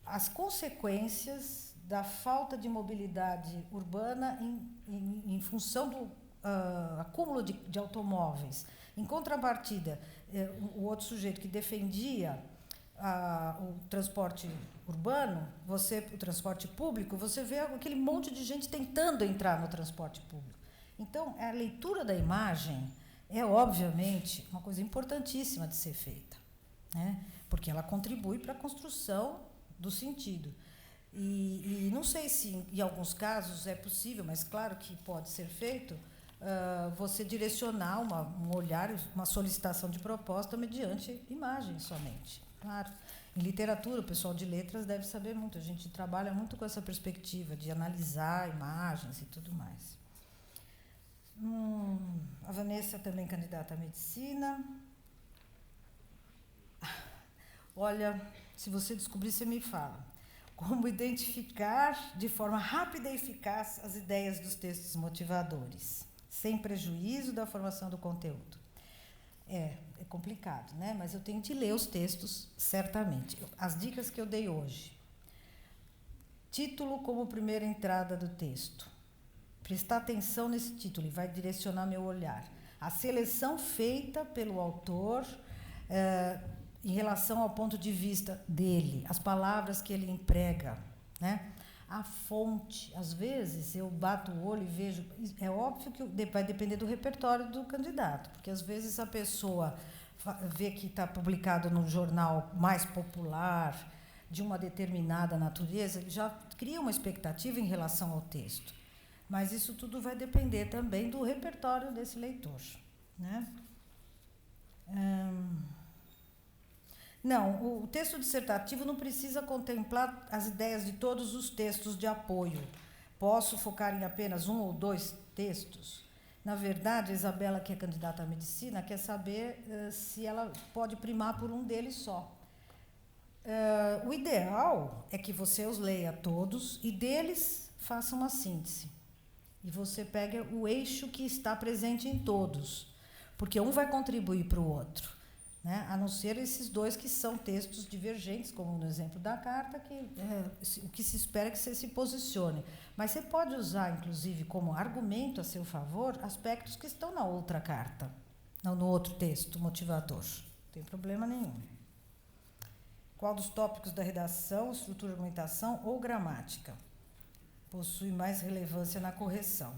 as consequências da falta de mobilidade urbana em função do acúmulo de automóveis. Em contrapartida, o outro sujeito que defendia o transporte urbano, o transporte público, você vê aquele monte de gente tentando entrar no transporte público. Então, a leitura da imagem é, obviamente, uma coisa importantíssima de ser feita, né? Porque ela contribui para a construção do sentido. E não sei se, em alguns casos, é possível, mas claro que pode ser feito, você direcionar um olhar, uma solicitação de proposta mediante imagens somente. Claro. Em literatura, o pessoal de letras deve saber muito. A gente trabalha muito com essa perspectiva de analisar imagens e tudo mais. A Vanessa também candidata à medicina. Olha, se você descobrir, você me fala. Como identificar de forma rápida e eficaz as ideias dos textos motivadores, sem prejuízo da formação do conteúdo. É complicado, né? Mas eu tenho que ler os textos, certamente. As dicas que eu dei hoje. Título como primeira entrada do texto. Prestar atenção nesse título, ele vai direcionar meu olhar. A seleção feita pelo autor em relação ao ponto de vista dele, as palavras que ele emprega, né? A fonte, às vezes eu bato o olho e vejo, é óbvio que vai depender do repertório do candidato, porque às vezes a pessoa vê que está publicado num jornal mais popular, de uma determinada natureza, ele já cria uma expectativa em relação ao texto. Mas isso tudo vai depender também do repertório desse leitor, né? Não, o texto dissertativo não precisa contemplar as ideias de todos os textos de apoio. Posso focar em apenas um ou dois textos? Na verdade, a Isabela, que é candidata à medicina, quer saber se ela pode primar por um deles só. O ideal é que você os leia todos e deles faça uma síntese. E você pega o eixo que está presente em todos, porque um vai contribuir para o outro, né? A não ser esses dois que são textos divergentes, como no exemplo da carta, que o que se espera é que você se posicione. Mas você pode usar, inclusive, como argumento a seu favor, aspectos que estão na outra carta, não no outro texto motivador. Não tem problema nenhum. Qual dos tópicos da redação, estrutura, argumentação ou gramática possui mais relevância na correção?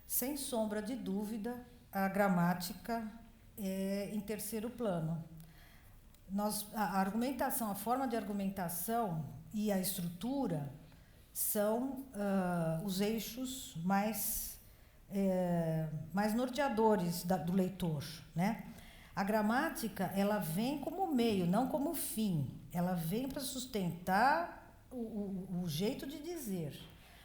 Sem sombra de dúvida, a gramática é em terceiro plano. A argumentação, a forma de argumentação e a estrutura são os eixos mais norteadores do leitor, né? A gramática, ela vem como meio, não como fim. Ela vem para sustentar o jeito de dizer,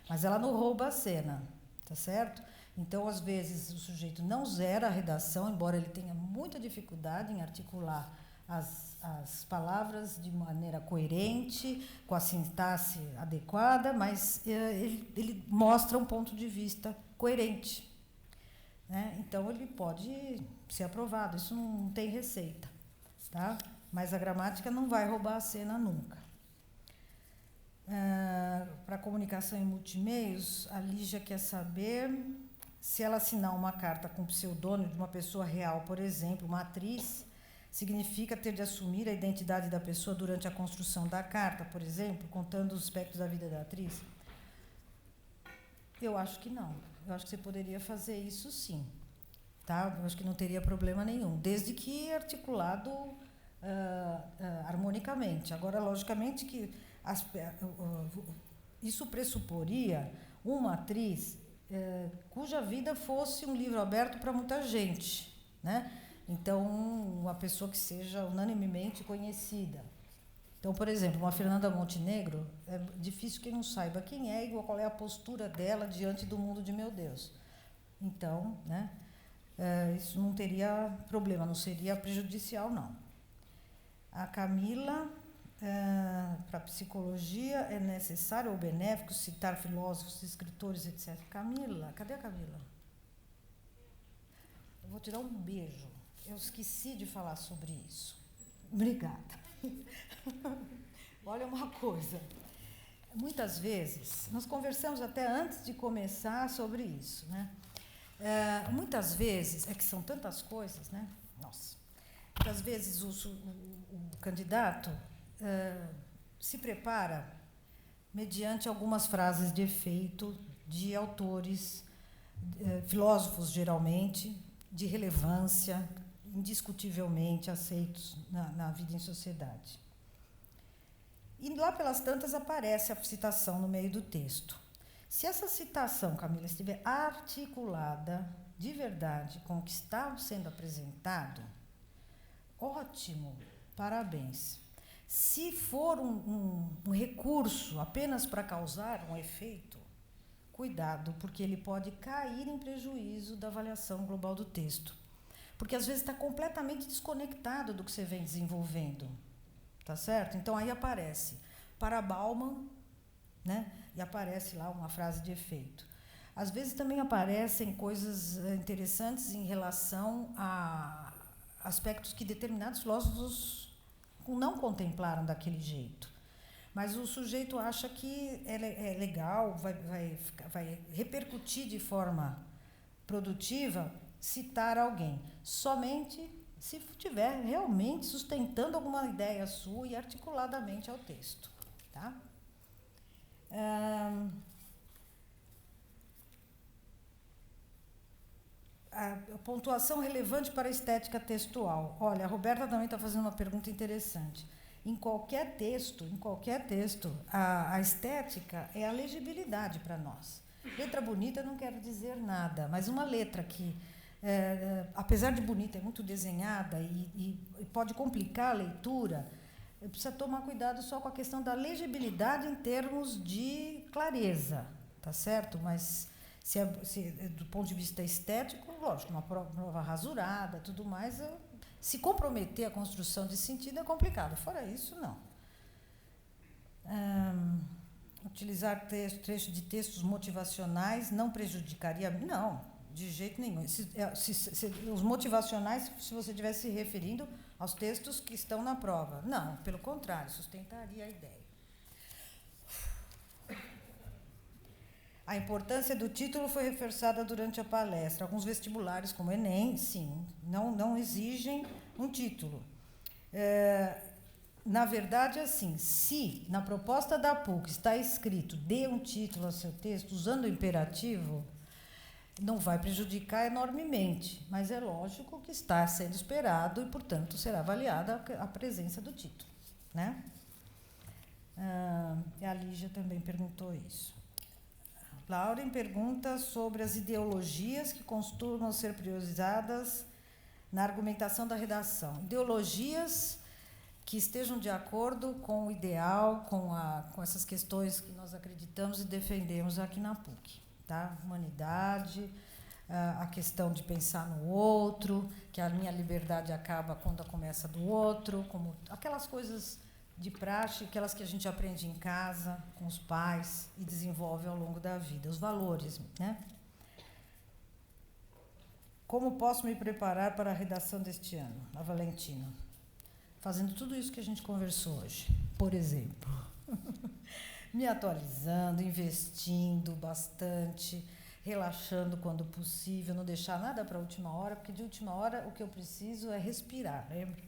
mas ela não rouba a cena, tá certo? Então, às vezes, o sujeito não zera a redação, embora ele tenha muita dificuldade em articular as palavras de maneira coerente, com a sintaxe adequada, mas ele mostra um ponto de vista coerente, né? Então, ele pode ser aprovado, isso não tem receita, tá? Mas a gramática não vai roubar a cena nunca. Para comunicação em multimeios, a Lígia quer saber se ela assinar uma carta com pseudônimo de uma pessoa real, por exemplo, uma atriz, significa ter de assumir a identidade da pessoa durante a construção da carta, por exemplo, contando os aspectos da vida da atriz? Eu acho que não. Eu acho que você poderia fazer isso sim. Tá? Eu acho que não teria problema nenhum, desde que articulado harmonicamente. Agora, logicamente que isso pressuporia uma atriz cuja vida fosse um livro aberto para muita gente, né? Então, uma pessoa que seja unanimemente conhecida. Então, por exemplo, uma Fernanda Montenegro, é difícil que não saiba quem é e qual é a postura dela diante do mundo de meu Deus. Então, né, isso não teria problema, não seria prejudicial, não. A Camila, para psicologia, é necessário ou benéfico citar filósofos, escritores, etc. Camila, cadê a Camila? Eu vou tirar um beijo. Eu esqueci de falar sobre isso. Obrigada. Olha uma coisa. Muitas vezes, nós conversamos até antes de começar sobre isso, né? Muitas vezes, é que são tantas coisas, né? Nossa. Muitas vezes o candidato se prepara mediante algumas frases de efeito de autores, filósofos geralmente, de relevância, indiscutivelmente aceitos na vida em sociedade. E lá pelas tantas aparece a citação no meio do texto. Se essa citação, Camila, estiver articulada, de verdade com o que está sendo apresentado, ótimo, parabéns. Se for um recurso apenas para causar um efeito, cuidado, porque ele pode cair em prejuízo da avaliação global do texto. Porque às vezes está completamente desconectado do que você vem desenvolvendo. Tá certo? Então aí aparece para Bauman, né? E aparece lá uma frase de efeito. Às vezes também aparecem coisas interessantes em relação a aspectos que determinados filósofos não contemplaram daquele jeito. Mas o sujeito acha que é legal, vai repercutir de forma produtiva citar alguém. Somente se estiver realmente sustentando alguma ideia sua e articuladamente ao texto. Tá? A pontuação relevante para a estética textual. Olha, a Roberta também está fazendo uma pergunta interessante. Em qualquer texto, a estética é a legibilidade para nós. Letra bonita não quer dizer nada, mas uma letra que, apesar de bonita, é muito desenhada e pode complicar a leitura, precisa tomar cuidado só com a questão da legibilidade em termos de clareza, tá certo? Mas se do ponto de vista estético, lógico, uma prova rasurada, tudo mais, se comprometer a construção de sentido é complicado. Fora isso, não. Utilizar trecho de textos motivacionais não prejudicaria? Não, de jeito nenhum. Os motivacionais, se você estivesse se referindo aos textos que estão na prova. Não, pelo contrário, sustentaria a ideia. A importância do título foi reforçada durante a palestra. Alguns vestibulares, como o Enem, sim, não exigem um título. Na verdade, assim, se na proposta da PUC está escrito dê um título ao seu texto, usando o imperativo, não vai prejudicar enormemente, mas é lógico que está sendo esperado e, portanto, será avaliada a presença do título, né? A Lígia também perguntou isso. Lauren pergunta sobre as ideologias que costumam ser priorizadas na argumentação da redação. Ideologias que estejam de acordo com o ideal, com essas questões que nós acreditamos e defendemos aqui na PUC. Tá? Humanidade, a questão de pensar no outro, que a minha liberdade acaba quando começa do outro, como aquelas coisas de praxe, aquelas que a gente aprende em casa, com os pais, e desenvolve ao longo da vida, os valores, né? Como posso me preparar para a redação deste ano? A Valentina. Fazendo tudo isso que a gente conversou hoje, por exemplo. Me atualizando, investindo bastante, relaxando quando possível, não deixar nada para a última hora, porque de última hora o que eu preciso é respirar, lembra?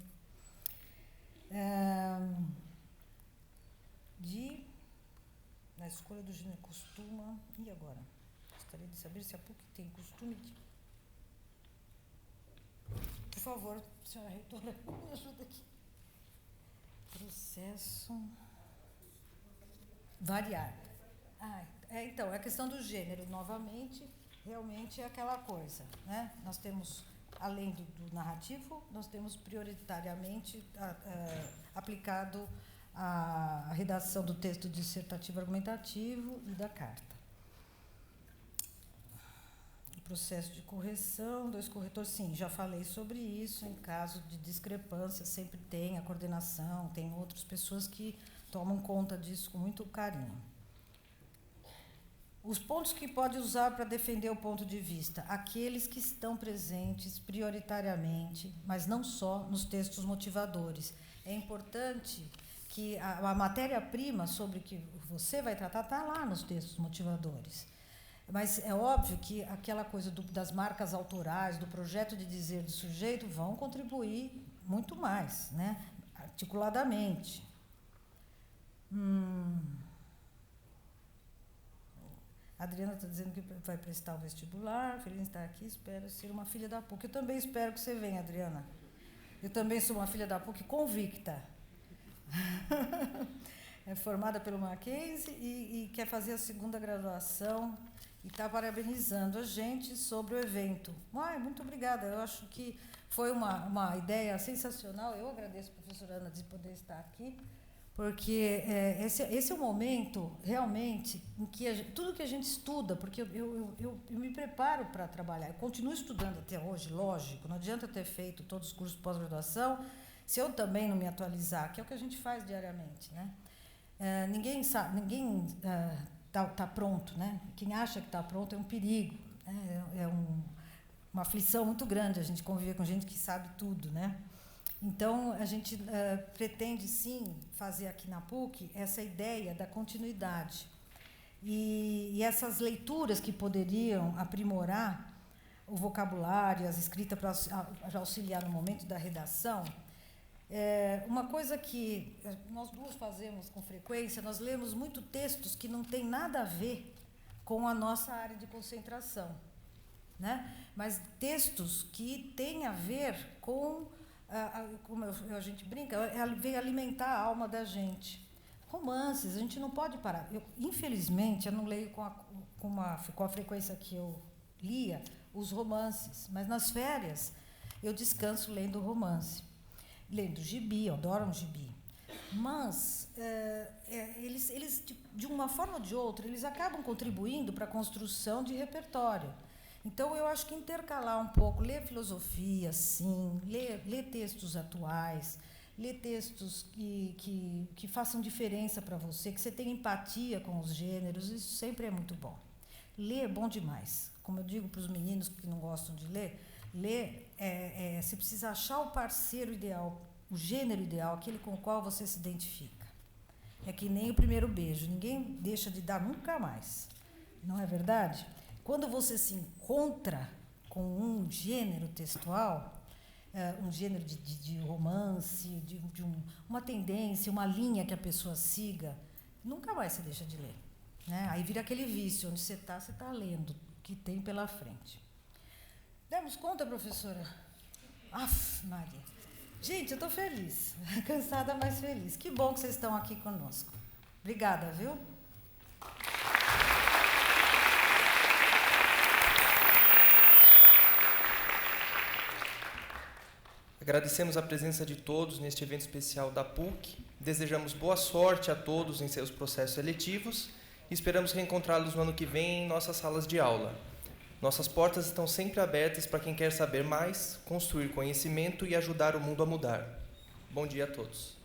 Na escolha do gênero costuma. E agora? Gostaria de saber se a PUC tem costume de. Por favor, senhora reitora, me ajuda aqui. Processo. Variar. Então, a questão do gênero, novamente, realmente é aquela coisa, né? Nós temos, além do narrativo, nós temos prioritariamente aplicado a redação do texto dissertativo argumentativo e da carta. O processo de correção, 2 corretores, sim, já falei sobre isso. Em caso de discrepância, sempre tem a coordenação, tem outras pessoas que tomam conta disso com muito carinho. Os pontos que pode usar para defender o ponto de vista, aqueles que estão presentes prioritariamente, mas não só nos textos motivadores. É importante que a matéria-prima sobre que você vai tratar está lá nos textos motivadores. Mas é óbvio que aquela coisa das marcas autorais, do projeto de dizer do sujeito, vão contribuir muito mais, né? Articuladamente. A Adriana está dizendo que vai prestar o vestibular, feliz em estar aqui, espero ser uma filha da PUC. Eu também espero que você venha, Adriana. Eu também sou uma filha da PUC convicta. É formada pelo Mackenzie e quer fazer a 2ª graduação e está parabenizando a gente sobre o evento. Muito obrigada, eu acho que foi uma ideia sensacional. Eu agradeço a professora Ana de poder estar aqui, porque esse é o momento, realmente, em que tudo que a gente estuda, porque eu me preparo para trabalhar, eu continuo estudando até hoje, lógico, não adianta eu ter feito todos os cursos de pós-graduação, se eu também não me atualizar, que é o que a gente faz diariamente, né? Ninguém está pronto, né? Quem acha que está pronto é um perigo, né? Uma aflição muito grande a gente conviver com gente que sabe tudo, né? Então, a gente pretende, sim, fazer aqui na PUC essa ideia da continuidade. E essas leituras que poderiam aprimorar o vocabulário, as escritas para auxiliar no momento da redação. Uma coisa que nós duas fazemos com frequência, nós lemos muito textos que não têm nada a ver com a nossa área de concentração, né? Mas textos que têm a ver com... como a gente brinca, veio alimentar a alma da gente. Romances, a gente não pode parar. Infelizmente, eu não leio com a frequência que eu lia os romances, mas nas férias eu descanso lendo romance, lendo gibi, eu adoro um gibi. Mas eles, de uma forma ou de outra, eles acabam contribuindo para a construção de repertório. Então, eu acho que intercalar um pouco, ler filosofia, sim, ler textos atuais, ler textos que façam diferença para você, que você tenha empatia com os gêneros, isso sempre é muito bom. Ler é bom demais. Como eu digo para os meninos que não gostam de ler, você precisa achar o parceiro ideal, o gênero ideal, aquele com o qual você se identifica. É que nem o primeiro beijo, ninguém deixa de dar nunca mais. Não é verdade? Quando você se encontra com um gênero textual, um gênero de romance, uma tendência, uma linha que a pessoa siga, nunca mais você deixa de ler, né? Aí vira aquele vício, onde você está lendo o que tem pela frente. Demos conta, professora? Maria. Gente, eu estou feliz, cansada, mas feliz. Que bom que vocês estão aqui conosco. Obrigada, viu? Agradecemos a presença de todos neste evento especial da PUC, desejamos boa sorte a todos em seus processos seletivos e esperamos reencontrá-los no ano que vem em nossas salas de aula. Nossas portas estão sempre abertas para quem quer saber mais, construir conhecimento e ajudar o mundo a mudar. Bom dia a todos.